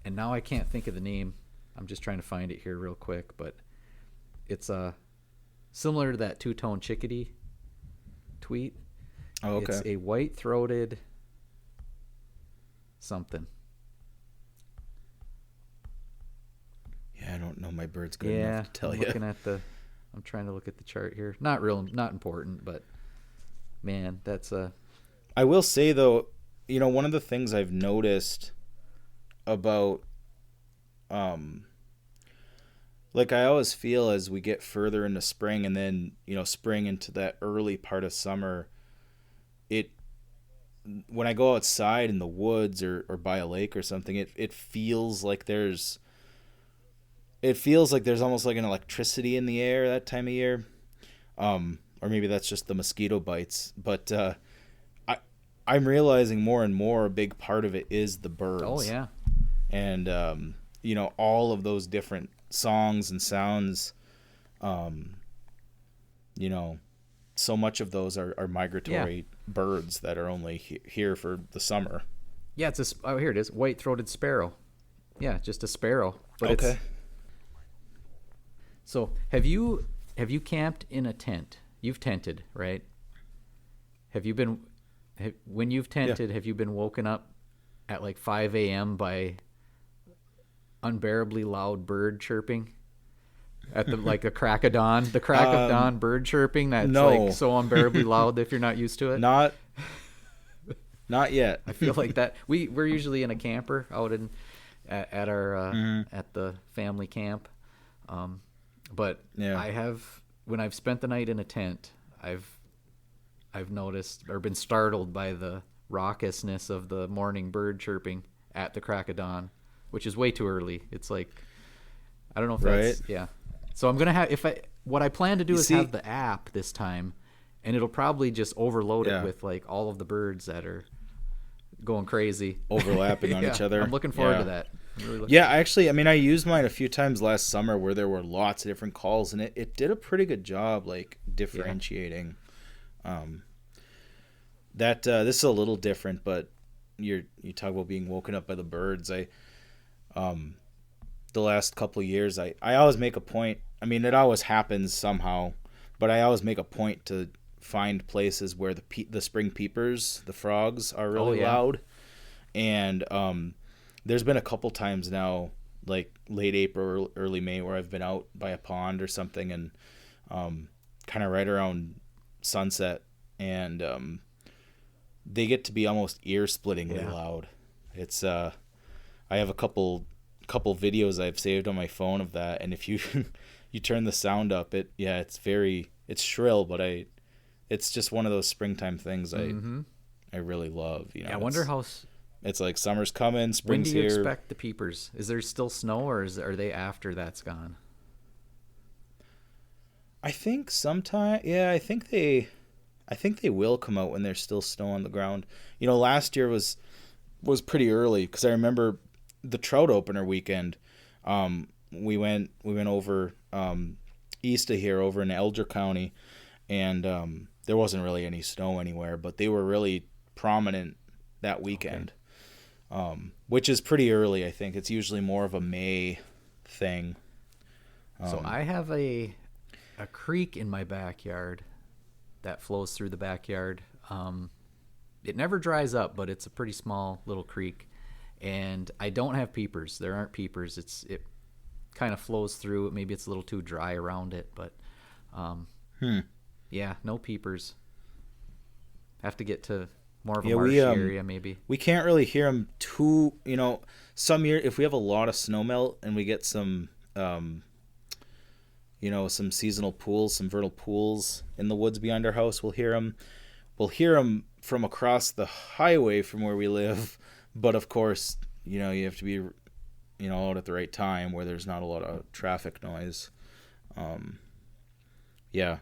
now I can't think of the name. I'm just trying to find it here real quick, but it's similar to that two-tone chickadee tweet. Oh, okay. It's a white-throated something. Yeah, I don't know my bird's good enough to tell you. I'm trying to look at the chart here. Not important, but man, that's a. I will say though, one of the things I've noticed about, like I always feel as we get further into spring and then, spring into that early part of summer, when I go outside in the woods or by a lake or something, it feels like there's almost like an electricity in the air that time of year. Or maybe that's just the mosquito bites. But I'm realizing more and more a big part of it is the birds. Oh, yeah. And, all of those different songs and sounds, so much of those are migratory birds that are only here for the summer. Yeah, here it is, white-throated sparrow. Yeah, just a sparrow. But okay. So have you camped in a tent? You've tented, right? When you've tented, have you been woken up at like 5 a.m. by unbearably loud bird chirping? At the crack of dawn, of dawn bird chirping that's like so unbearably loud if you're not used to it. Not yet. I feel like that. We're usually in a camper out at our at the family camp. But yeah. When I've spent the night in a tent, I've noticed or been startled by the raucousness of the morning bird chirping at the crack of dawn, which is way too early. It's like, I don't know if that's yeah. So I'm gonna have what I plan to do is have the app this time, and it'll probably just overload it with like all of the birds that are going crazy, overlapping on each other. I'm looking forward to that. I used mine a few times last summer where there were lots of different calls, and it did a pretty good job like differentiating. This is a little different, but you talk about being woken up by the birds. The last couple of years, I always make a point. I mean, it always happens somehow, but I always make a point to find places where the spring peepers, the frogs, are really loud. And there's been a couple times now, like late April, early May, where I've been out by a pond or something, and kind of right around sunset, and they get to be almost ear-splittingly loud. It's I have a couple videos I've saved on my phone of that, and if you you turn the sound up, it's shrill, but it's just one of those springtime things I really love. I wonder how. It's like summer's coming, spring's here. When do you expect the peepers? Is there still snow, or are they after that's gone? I think sometime. Yeah, I think they will come out when there's still snow on the ground. Last year was pretty early because I remember the trout opener weekend. We went over east of here, over in Elger County, and there wasn't really any snow anywhere, but they were really prominent that weekend. Which is pretty early, I think. It's usually more of a May thing. So I have a creek in my backyard that flows through the backyard. It never dries up, but it's a pretty small little creek. And I don't have peepers. There aren't peepers. It kind of flows through. Maybe it's a little too dry around it, but yeah, no peepers. Have to get to more of a marshy area, maybe. We can't really hear them too. Some year if we have a lot of snow melt and we get some, some seasonal pools, some vernal pools in the woods behind our house, we'll hear them. We'll hear them from across the highway from where we live, but of course, you have to be, out at the right time where there's not a lot of traffic noise. Yeah.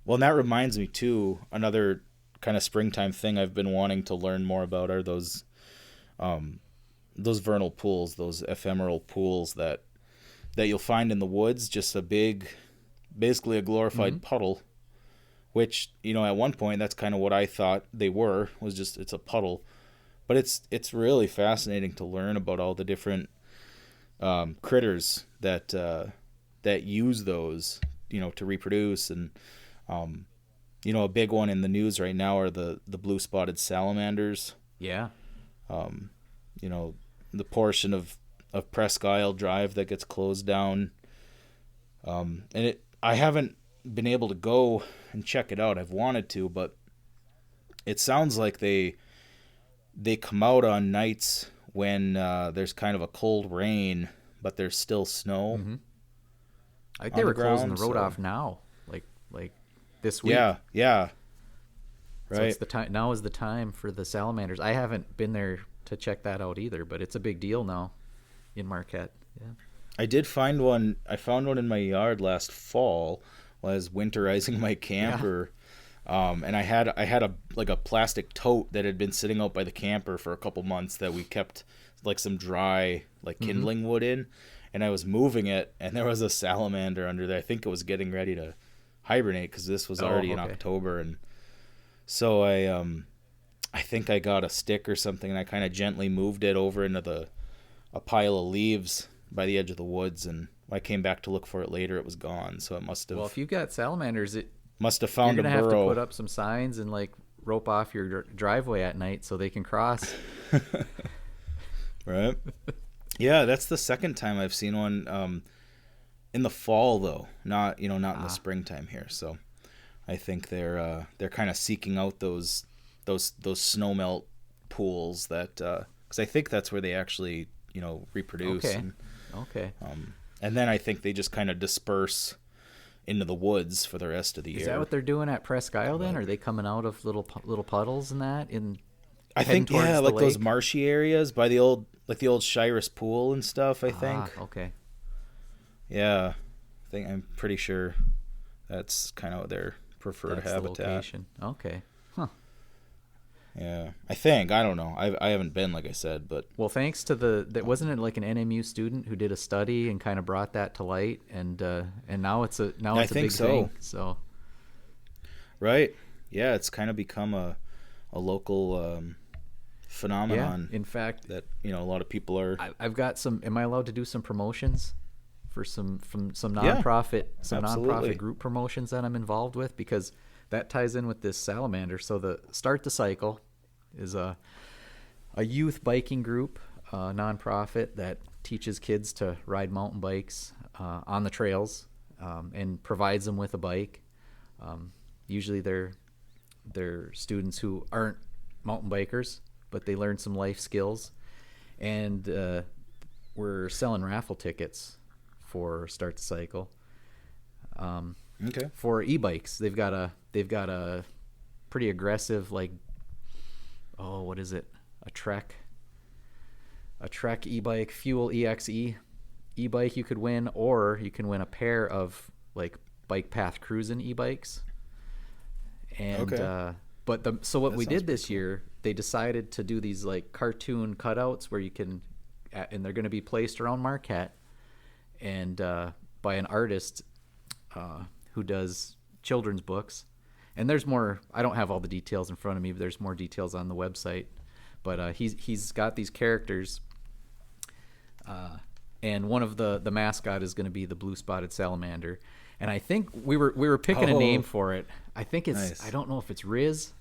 Well, and that reminds me too, another kind of springtime thing I've been wanting to learn more about are those vernal pools, those ephemeral pools that that you'll find in the woods, just basically a glorified puddle, which, at one point, that's kind of what I thought they were, was just, it's a puddle. But it's really fascinating to learn about all the different critters that use those, to reproduce. And, a big one in the news right now are the blue-spotted salamanders. Yeah. The portion of Presque Isle Drive that gets closed down. And I haven't been able to go and check it out. I've wanted to, but it sounds like they come out on nights when there's kind of a cold rain, but there's still snow. Mm-hmm. I think they were closing the road off now, like this week. Yeah. Right. So it's the time. Now is the time for the salamanders. I haven't been there to check that out either, but it's a big deal now in Marquette. Yeah. I did find one. I found one in my yard last fall while I was winterizing my camper. Yeah. And I had a plastic tote that had been sitting out by the camper for a couple months that we kept like some dry kindling wood in, and I was moving it, and there was a salamander under there. I think it was getting ready to hibernate because this was already in October, and so I think I got a stick or something, and I kind of gently moved it over into a pile of leaves by the edge of the woods, and when I came back to look for it later, it was gone. So it must have. Well, if you've got salamanders, must have found a burrow. You're gonna have to put up some signs and rope off your driveway at night so they can cross. Right. Yeah, that's the second time I've seen one. In the fall though, not in the springtime here. So I think they're kind of seeking out those snowmelt pools that because I think that's where they actually reproduce. Okay. Okay. And then I think they just kind of disperse into the woods for the rest of the year. Is that what they're doing at Presque Isle then? Are they coming out of little puddles and that I think like those marshy areas by the old Shiras pool and stuff. I think. Okay. Yeah, I'm pretty sure that's kind of what their preferred habitat. The location. Okay. Huh. Yeah, I think. I don't know. I haven't been, like I said, but well, thanks to wasn't it like an NMU student who did a study and kind of brought that to light, and now it's a big thing. So. Right. Yeah, it's kind of become a local phenomenon. Yeah, in fact, that a lot of people are. I've got some. Am I allowed to do some promotions for some nonprofit nonprofit group promotions that I'm involved with, because that ties in with this salamander. So the Start the Cycle is a youth biking group, nonprofit that teaches kids to ride mountain bikes on the trails and provides them with a bike. Usually they're students who aren't mountain bikers, but they learn some life skills. And we're selling raffle tickets for Start the Cycle. Okay. For e-bikes, they've got a pretty aggressive what is it? A Trek e-bike, Fuel EXE e-bike you could win, or you can win a pair of bike path cruising e-bikes. And so what we did this year, they decided to do these cartoon cutouts where you can, and they're going to be placed around Marquette, and by an artist who does children's books. And there's more. I don't have all the details in front of me, but there's more details on the website. But he's got these characters, and one of the mascot is going to be the blue-spotted salamander. And I think we were picking a name for it. I think it's nice. I don't know if it's Riz.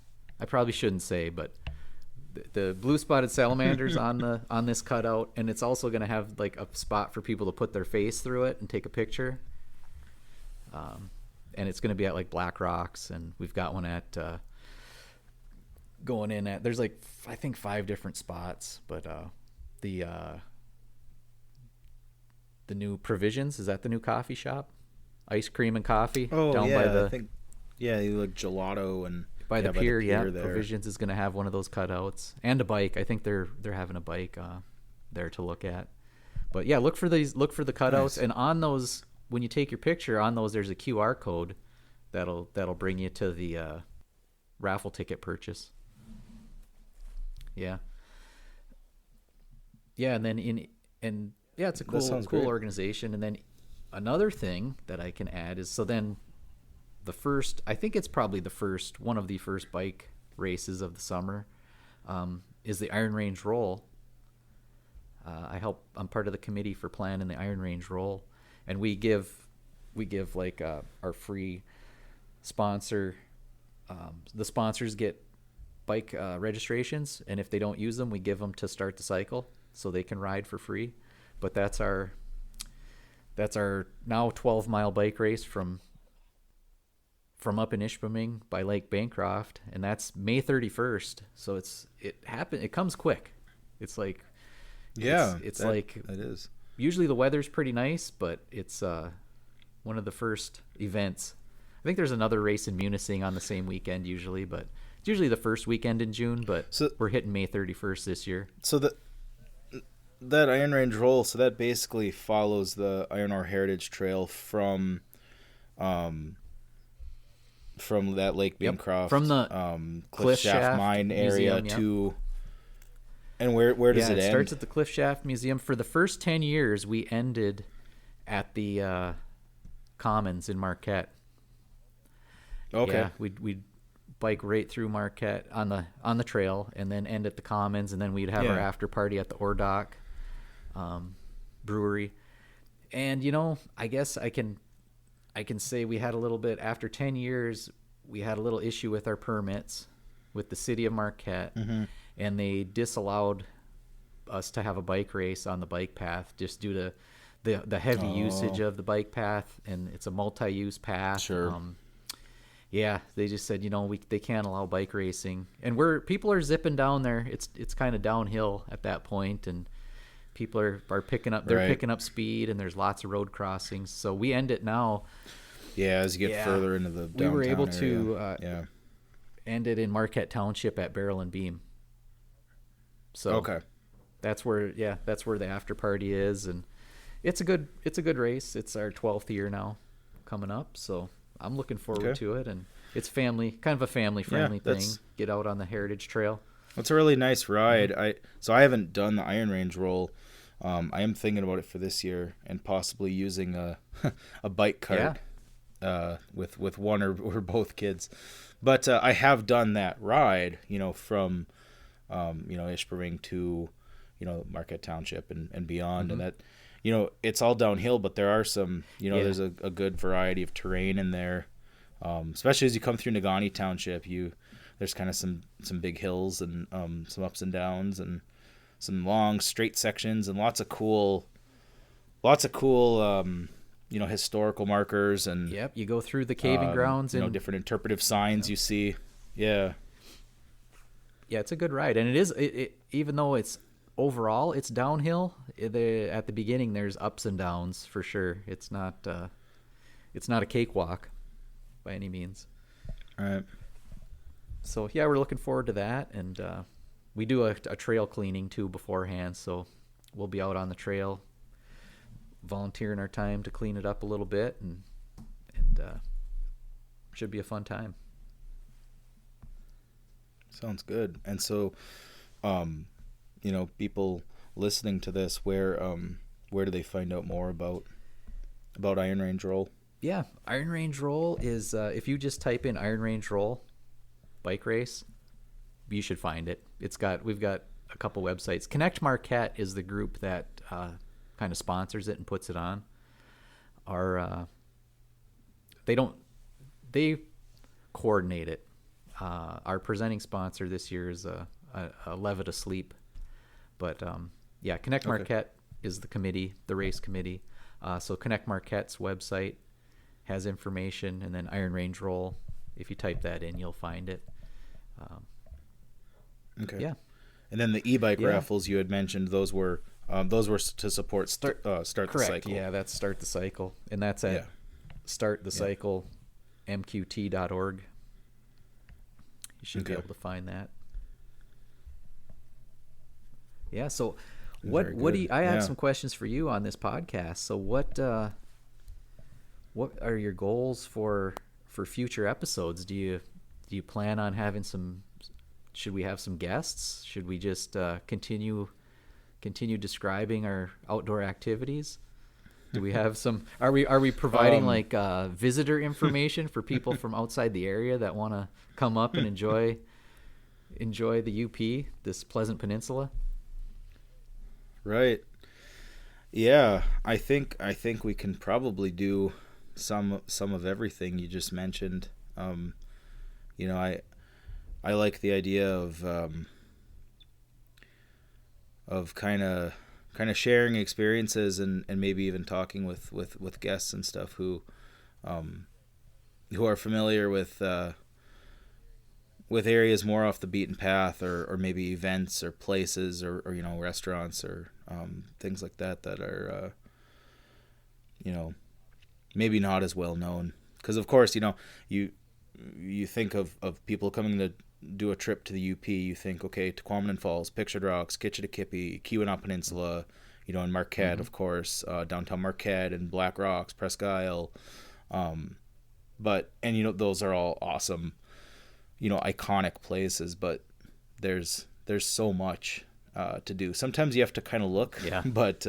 I probably shouldn't say, but the blue-spotted salamanders on this cutout, and it's also going to have a spot for people to put their face through it and take a picture. And it's going to be at Black Rocks, and we've got one at going in at, there's I think 5 different spots, but the new Provisions, is that the new coffee shop? Ice cream and coffee down by the, I think, gelato and by the pier. Yeah, Provisions is going to have one of those cutouts and a bike. I think they're having a bike there to look at. But yeah, look for the cutouts. Nice. And on those, when you take your picture on those, there's a QR code that'll bring you to the raffle ticket purchase. Yeah. Yeah, and then Yeah, it's a That sounds cool great. organization. And then another thing that I can add is, so then the first, I think it's probably the first, one of the first bike races of the summer, is the Iron Range Roll. I'm part of the committee for planning the Iron Range Roll, and we give like our free sponsor. The sponsors get bike registrations, and if they don't use them, we give them to Start the Cycle so they can ride for free. But that's our now 12-mile bike race from up in Ishpeming by Lake Bancroft, and that's May 31st. So it comes quick. It's like it's like it is. Usually the weather's pretty nice, but it's one of the first events. I think there's another race in Munising on the same weekend usually, but it's usually the first weekend in June, but we're hitting May 31st this year. So that Iron Range Roll, so that basically follows the Iron Ore Heritage Trail from that Lake Bancroft, from the Cliff Shaft Mine area Museum, to, and where does it end? It starts at the Cliff Shaft Museum. For the first 10 years, we ended at the Commons in Marquette. Okay. Yeah, we'd bike right through Marquette on the trail, and then end at the Commons, and then we'd have our after party at the Ore Dock brewery. And I guess I can say we had a little bit, after 10 years, we had a little issue with our permits with the city of Marquette, and they disallowed us to have a bike race on the bike path just due to the heavy usage of the bike path, and it's a multi-use path. Sure. Yeah, they just said, they can't allow bike racing, and people are zipping down there. It's kind of downhill at that point, and people are picking up. They're picking up speed, and there's lots of road crossings. So we end it now. Yeah, as you get further into the downtown we were able area. to end it in Marquette Township at Barrel and Beam. So that's where the after party is, and it's a good race. It's our 12th year now coming up, so I'm looking forward to it, and it's kind of a family friendly thing. Get out on the Heritage Trail. It's a really nice ride. I haven't done the Iron Range Roll. I am thinking about it for this year, and possibly using a bike cart with one or both kids. But I have done that ride, from Ishpeming to Marquette Township and beyond, and that it's all downhill, but there are some there's a good variety of terrain in there, especially as you come through Negaunee Township. There's kind of some big hills and some ups and downs and some long straight sections and lots of cool historical markers, and you go through the caving grounds and different interpretive signs you see. Yeah, it's a good ride, and it is even though it's overall it's downhill, at the beginning there's ups and downs for sure. It's not a cakewalk by any means. All right. So we're looking forward to that, and we do a trail cleaning too beforehand, so we'll be out on the trail volunteering our time to clean it up a little bit, and should be a fun time. Sounds good. And so people listening to this, where do they find out more about Iron Range Roll? Yeah, Iron Range Roll is if you just type in Iron Range Roll bike race, you should find it. We've got a couple websites. Connect Marquette is the group that kind of sponsors it and puts it on. They coordinate it. Our presenting sponsor this year is a Levitt Asleep, but Connect Marquette is the committee, the race committee. So Connect Marquette's website has information, and then Iron Range Roll, if you type that in, you'll find it. Yeah. And then the e-bike raffles you had mentioned, those were to support Start the Cycle. Yeah, that's Start the Cycle, and that's at startthecyclemqt.org. You should be able to find that. Yeah. So, what do you? I have some questions for you on this podcast. So, what are your goals for future episodes? Do you plan on having some? Should we have some guests? Should we just continue continue describing our outdoor activities? Do we have some? Are we providing like visitor information for people from outside the area that want to come up and enjoy the UP, this Pleasant Peninsula? Right. Yeah, I think we can probably do some of everything you just mentioned. You know, I like the idea of kind of sharing experiences and maybe even talking with guests and stuff who are familiar with areas more off the beaten path, or maybe events or places or you know, restaurants or things like that are you know, maybe not as well known. Because of course, you know, you think of people coming to do a trip to the UP, you think, okay, Tequamanon Falls, Pictured Rocks, Kitchitikipi, Keweenaw Peninsula, you know, and Marquette, of course, downtown Marquette and Black Rocks, Presque Isle. But you know, those are all awesome, you know, iconic places, but there's so much to do. Sometimes you have to kind of look, but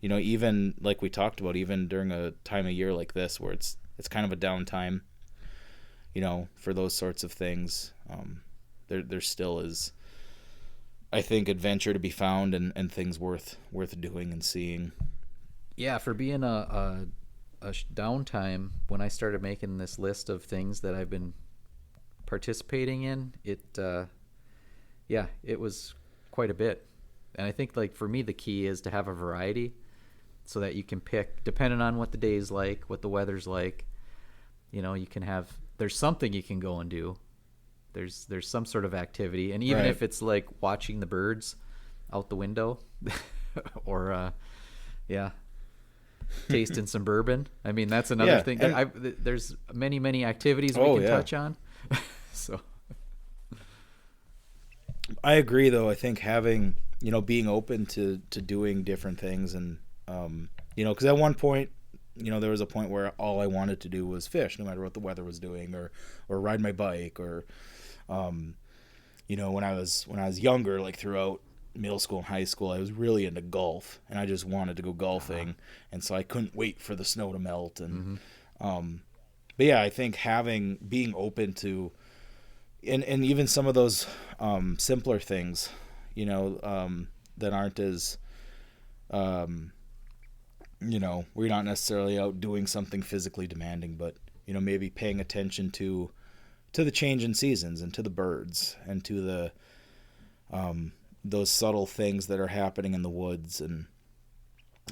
you know, even like we talked about, even during a time of year like this where it's kind of a downtime, you know, for those sorts of things, there still is, I think, adventure to be found and things worth doing and seeing. Yeah, for being a downtime, when I started making this list of things that I've been participating in, it was quite a bit. And I think, like, for me, the key is to have a variety so that you can pick, depending on what the day's like, what the weather's like, you know, you can have, there's something you can go and do. There's some sort of activity. And even if it's like watching the birds out the window or, tasting some bourbon. I mean, that's another thing. There's many activities we can touch on. So I agree, though. I think having, you know, being open to doing different things and, you know, because at one point, you know, there was a point where all I wanted to do was fish, no matter what the weather was doing, or ride my bike, or, you know, when I was younger, like throughout middle school and high school, I was really into golf, and I just wanted to go golfing, and so I couldn't wait for the snow to melt, and, but yeah, I think being open to, and even some of those simpler things, you know, that aren't as, you know, we're not necessarily out doing something physically demanding, but, you know, maybe paying attention to the change in seasons and to the birds and to the those subtle things that are happening in the woods, and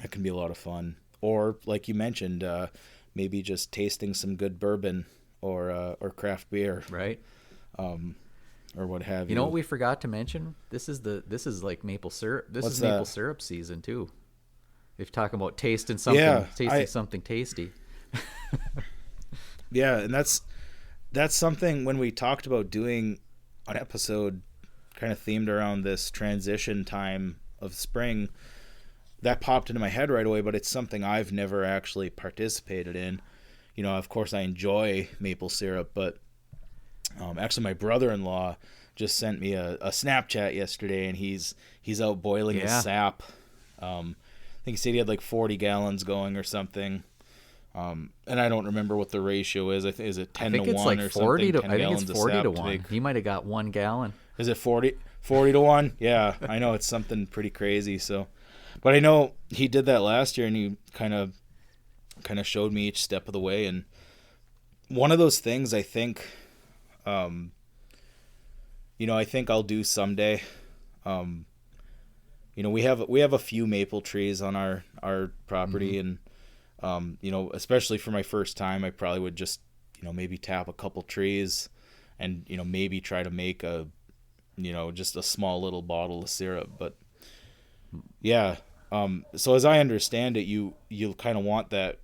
that can be a lot of fun. Or like you mentioned, maybe just tasting some good bourbon or craft beer, right? Or what have you. You know what we forgot to mention? This is like maple syrup. Maple syrup season too. If you're talking about tasting something tasty. Yeah, and that's something when we talked about doing an episode kind of themed around this transition time of spring, that popped into my head right away, but it's something I've never actually participated in. You know, of course I enjoy maple syrup, but actually my brother-in-law just sent me a Snapchat yesterday, and he's out boiling his sap. I think he said he had like 40 gallons going or something. And I don't remember what the ratio is. Is it 10 to 1 like or 40 something? I think it's 40 to 1. He might have got 1 gallon. Is it 40 to 1? Yeah, I know it's something pretty crazy. So, but I know he did that last year, and he kind of showed me each step of the way. And one of those things I think, you know, I think I'll do someday. You know, we have a few maple trees on our property, and you know, especially for my first time, I probably would just, you know, maybe tap a couple trees, and, you know, maybe try to make a, you know, just a small little bottle of syrup. But yeah, so as I understand it, you kind of want that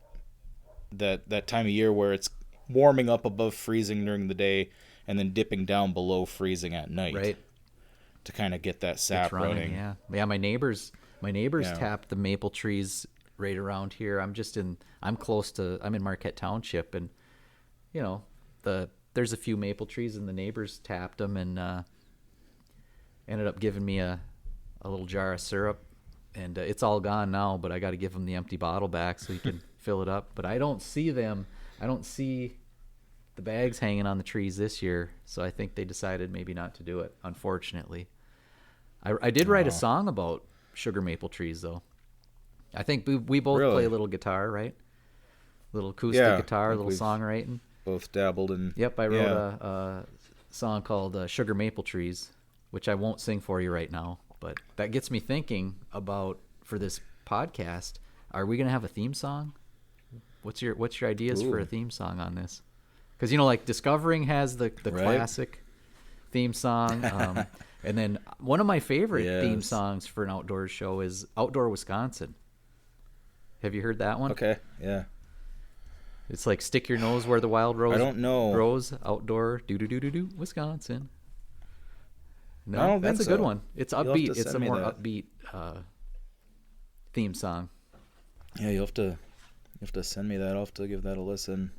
time of year where it's warming up above freezing during the day and then dipping down below freezing at night, right? To kind of get that sap running. Yeah. My neighbors tapped the maple trees right around here. I'm in Marquette Township, and, you know, there's a few maple trees, and the neighbors tapped them and ended up giving me a little jar of syrup and it's all gone now. But I got to give him the empty bottle back so he can fill it up. But I don't see them. I don't see the bags hanging on the trees this year, so I think they decided maybe not to do it, unfortunately. I did write a song about sugar maple trees, though. I think we both play a little guitar, right? Little acoustic guitar, little songwriting. Both dabbled in. Yep, I wrote a song called Sugar Maple Trees, which I won't sing for you right now, but that gets me thinking about, for this podcast, are we going to have a theme song? What's your ideas for a theme song on this? Because, like Discovering has the classic theme song. And then one of my favorite theme songs for an outdoors show is Outdoor Wisconsin. Have you heard that one? Okay, yeah. It's like Stick Your Nose Where the Wild Rose I don't know. Grows, Outdoor, do, Wisconsin. No, I don't that's think a good so. one. It's You'll have upbeat. to It's a send me more that. upbeat theme song. Yeah, you'll have to send me that. I'll have to give that a listen.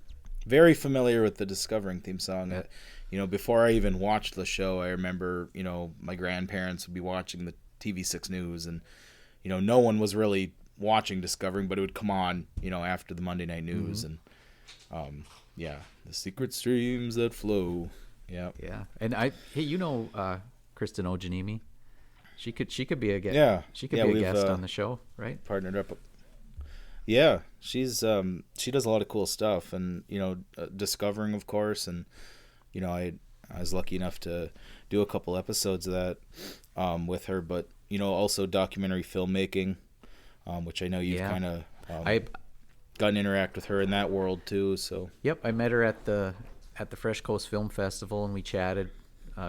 Very familiar with the Discovering theme song. Before I even watched the show, I remember, my grandparents would be watching the TV6 News, and, no one was really watching Discovering, but it would come on, after the Monday Night News, and, the secret streams that flow. Yeah. Yeah. And Kristen Ojanimi. She could be a guest. Yeah. She could be a guest on the show, right? Partnered up. Yeah, she's she does a lot of cool stuff, and Discovering, of course, and I was lucky enough to do a couple episodes of that with her, but also documentary filmmaking, which I know you've kind of gotten to interact with her in that world too. So yep, I met her at the Fresh Coast Film Festival, and we chatted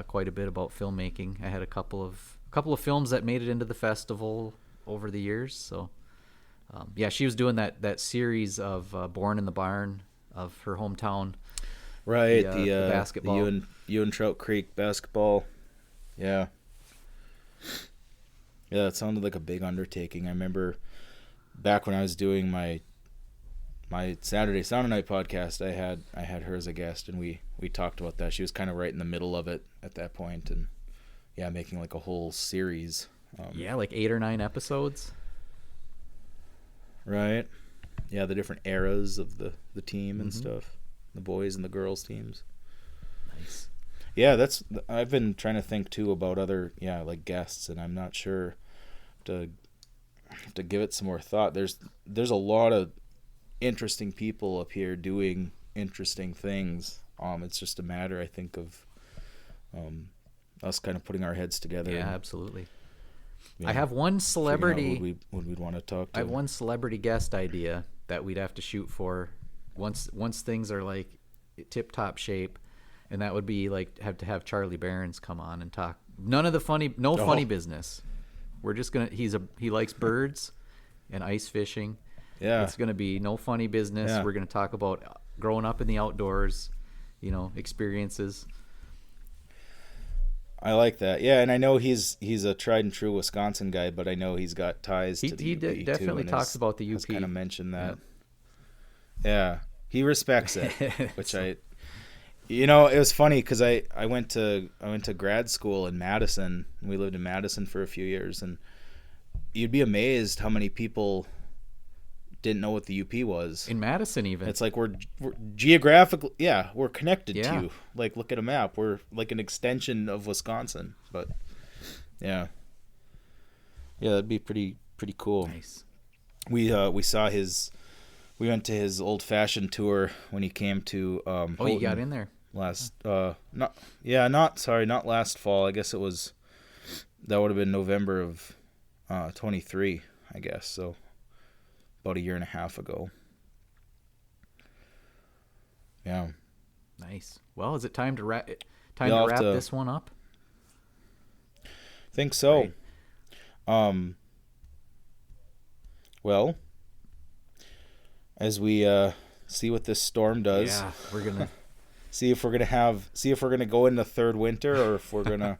quite a bit about filmmaking. I had a couple of films that made it into the festival over the years, so. She was doing that series of Born in the Barn of her hometown. Right, the basketball. The Ewan Trout Creek basketball. Yeah. Yeah, it sounded like a big undertaking. I remember back when I was doing my Saturday Night podcast, I had her as a guest, and we talked about that. She was kind of right in the middle of it at that point, and making like a whole series. Like 8 or 9 episodes. Right. Yeah, the different eras of the team and stuff. The boys and the girls teams. Nice. Yeah, I've been trying to think too about other like guests, and I'm not sure to give it some more thought. There's a lot of interesting people up here doing interesting things. It's just a matter, I think, of us kind of putting our heads together. Yeah, absolutely. I have one celebrity. Would we want to talk to? I have one celebrity guest idea that we'd have to shoot for once things are like tip top shape, and that would be like have to have Charlie Barons come on and talk. None of the funny business. We're just gonna. He likes birds and ice fishing. Yeah, it's gonna be no funny business. Yeah. We're gonna talk about growing up in the outdoors, experiences. I like that. Yeah, and I know he's a tried and true Wisconsin guy, but I know he's got ties to the UP too. He definitely talks about the UP. Has kind of mentioned that. Yeah, he respects it, which it was funny because I went to grad school in Madison. We lived in Madison for a few years, and you'd be amazed how many people didn't know what the UP was. In Madison, even. It's like we're geographically, we're connected to you. Like, look at a map. We're like an extension of Wisconsin. But, yeah, that'd be pretty cool. Nice. We we went to his old fashioned tour when he came to Houghton you got in there not last fall. I guess that would have been November of 23, I guess. So about a year and a half ago. Yeah. Nice. Well, is it time to wrap this one up? Think so. Right. Well, as we see what this storm does. Yeah, we're gonna see if we're gonna go into third winter, or if we're gonna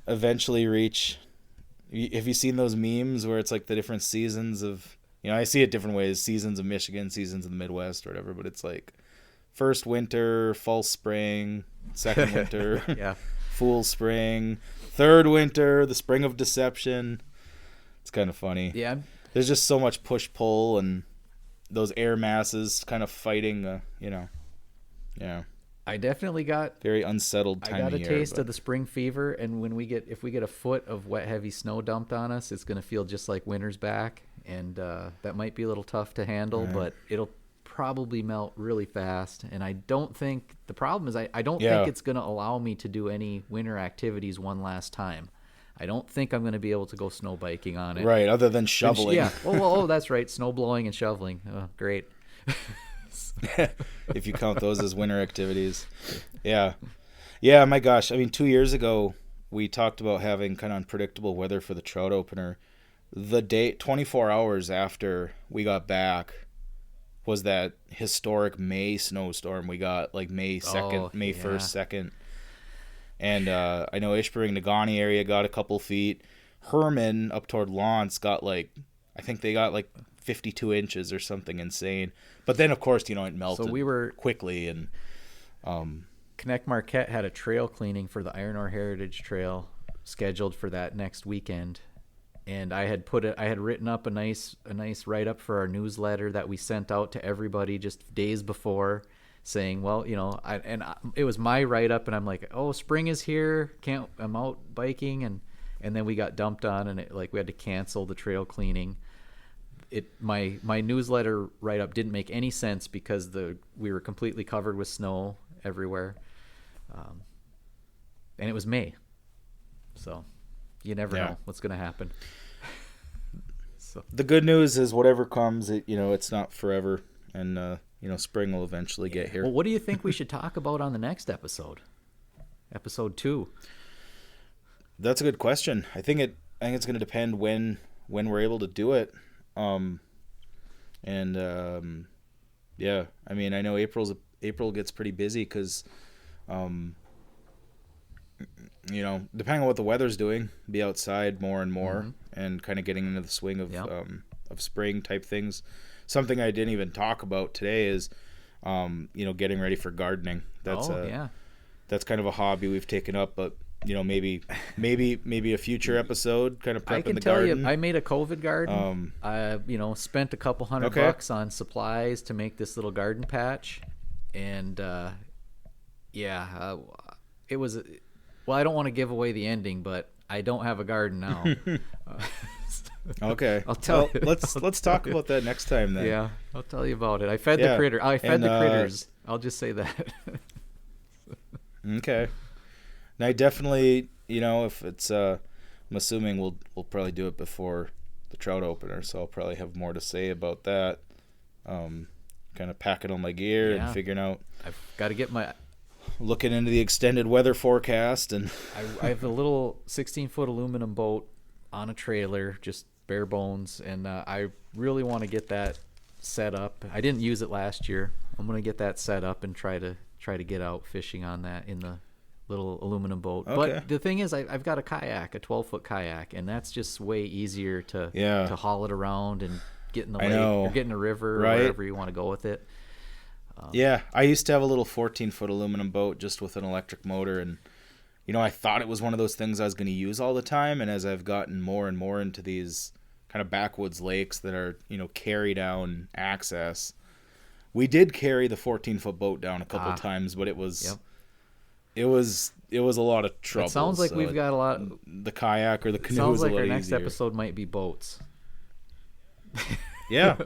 eventually reach. Have you seen those memes where it's like the different seasons of, I see it different ways, seasons of Michigan, seasons of the Midwest or whatever, but it's like first winter, false spring, second winter, yeah, fool spring, third winter, the spring of deception. It's kind of funny. Yeah. There's just so much push-pull and those air masses kind of fighting, Yeah. I definitely got Very unsettled time I got of a year. taste of the spring fever, and if we get a foot of wet, heavy snow dumped on us, it's going to feel just like winter's back, and that might be a little tough to handle, but it'll probably melt really fast. And I don't think the problem is I don't think it's going to allow me to do any winter activities one last time. I don't think I'm going to be able to go snow biking on it. Right, other than shoveling. Yeah. Oh, that's right. Snow blowing and shoveling. Oh, great. If you count those as winter activities. Yeah. Yeah, my gosh. I mean, 2 years ago, we talked about having kind of unpredictable weather for the trout opener. The day, 24 hours after we got back, was that historic May snowstorm we got, like May 2nd, May 1st, 2nd. And I know Ishpeming, Negaunee area got a couple feet. Herman up toward Lawrence got I think they got 52 inches or something insane. But then, of course, it melted quickly. And Connect Marquette had a trail cleaning for the Iron Ore Heritage Trail scheduled for that next weekend. And I had written up a nice write-up for our newsletter that we sent out to everybody just days before, saying, well, it was my write-up, and I'm like, oh, spring is here, I'm out biking, and then we got dumped on, and we had to cancel the trail cleaning. My newsletter write-up didn't make any sense because we were completely covered with snow everywhere, and it was May, so you never know what's going to happen. So the good news is whatever comes, it's not forever, and spring will eventually get here. Well, what do you think we should talk about on the next episode? Episode 2. That's a good question. I think it's going to depend when we're able to do it. Yeah. I mean, I know April gets pretty busy because, depending on what the weather's doing, be outside more and more, and kind of getting into the swing of spring type things. Something I didn't even talk about today is, getting ready for gardening. That's that's kind of a hobby we've taken up, but maybe a future episode, kind of prepping the garden. I can tell you, I made a COVID garden. I spent a couple $100 on supplies to make this little garden patch, and it was. Well, I don't want to give away the ending, but I don't have a garden now. Okay. I'll tell you. Let's talk about that next time then. Yeah, I'll tell you about it. I fed the critters. I'll just say that. Okay. And I definitely, if it's, I'm assuming we'll probably do it before the trout opener, so I'll probably have more to say about that. Kind of packing all my gear and figuring out. I've got to get looking into the extended weather forecast, and I have a little 16-foot aluminum boat on a trailer, just bare bones, and I really want to get that set up. I didn't use it last year. I'm going to get that set up and try to get out fishing on that in the little aluminum boat. Okay. But the thing is, I've got a kayak, a 12-foot kayak, and that's just way easier to haul it around and get in the lake or get in a river or wherever you want to go with it. I used to have a little 14-foot aluminum boat just with an electric motor, and I thought it was one of those things I was going to use all the time. And as I've gotten more and more into these kind of backwoods lakes that are carry down access, we did carry the 14-foot boat down a couple times, but it was it was a lot of trouble. It sounds like we've got a lot. The kayak or the canoe sounds is a like lot our next easier. episode might be boats. Yeah,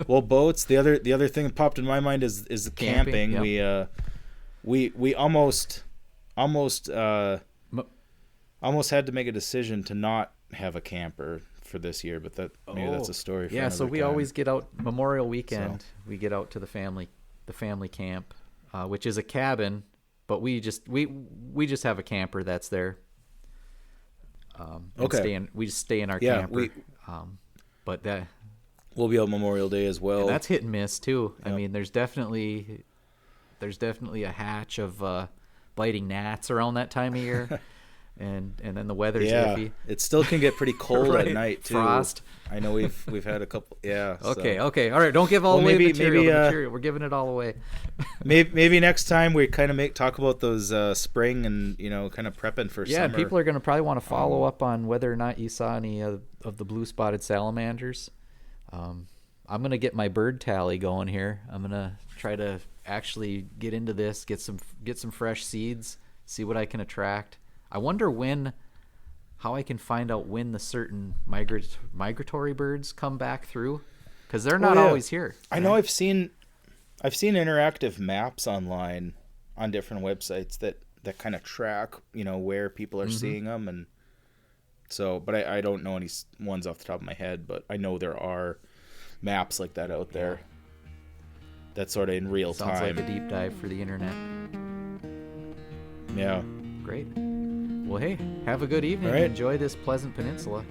well, boats. The other thing that popped in my mind is the camping. Yep. We almost had to make a decision to not have a camper for this year, but maybe that's a story for another so we time. always get out Memorial Weekend. We get out to the family camp, which is a cabin, but we just have a camper that's there. We just stay in our camper. But that. We'll be out Memorial Day as well. And that's hit and miss too. Yep. I mean, there's definitely a hatch of biting gnats around that time of year, and then the weather's iffy. It still can get pretty cold at night too. Frost. I know we've had a couple. Yeah. Okay. All right. Don't give all away material. We're giving it all away. maybe next time we kind of talk about those spring and kind of prepping for summer. Yeah, people are going to probably want to follow up on whether or not you saw any of of the blue-spotted salamanders. I'm gonna get my bird tally going here. I'm gonna try to actually get into this, get some fresh seeds, see what I can attract. I wonder how I can find out when the certain migratory birds come back through, because they're not always here. I know I've seen interactive maps online on different websites that kind of track, where people are seeing them, and so, but I don't know any ones off the top of my head, but I know there are maps like that out there. That's sort of in real time. Sounds like a deep dive for the internet. Yeah. Great. Well, hey, have a good evening. All right. Enjoy this Pleasant Peninsula.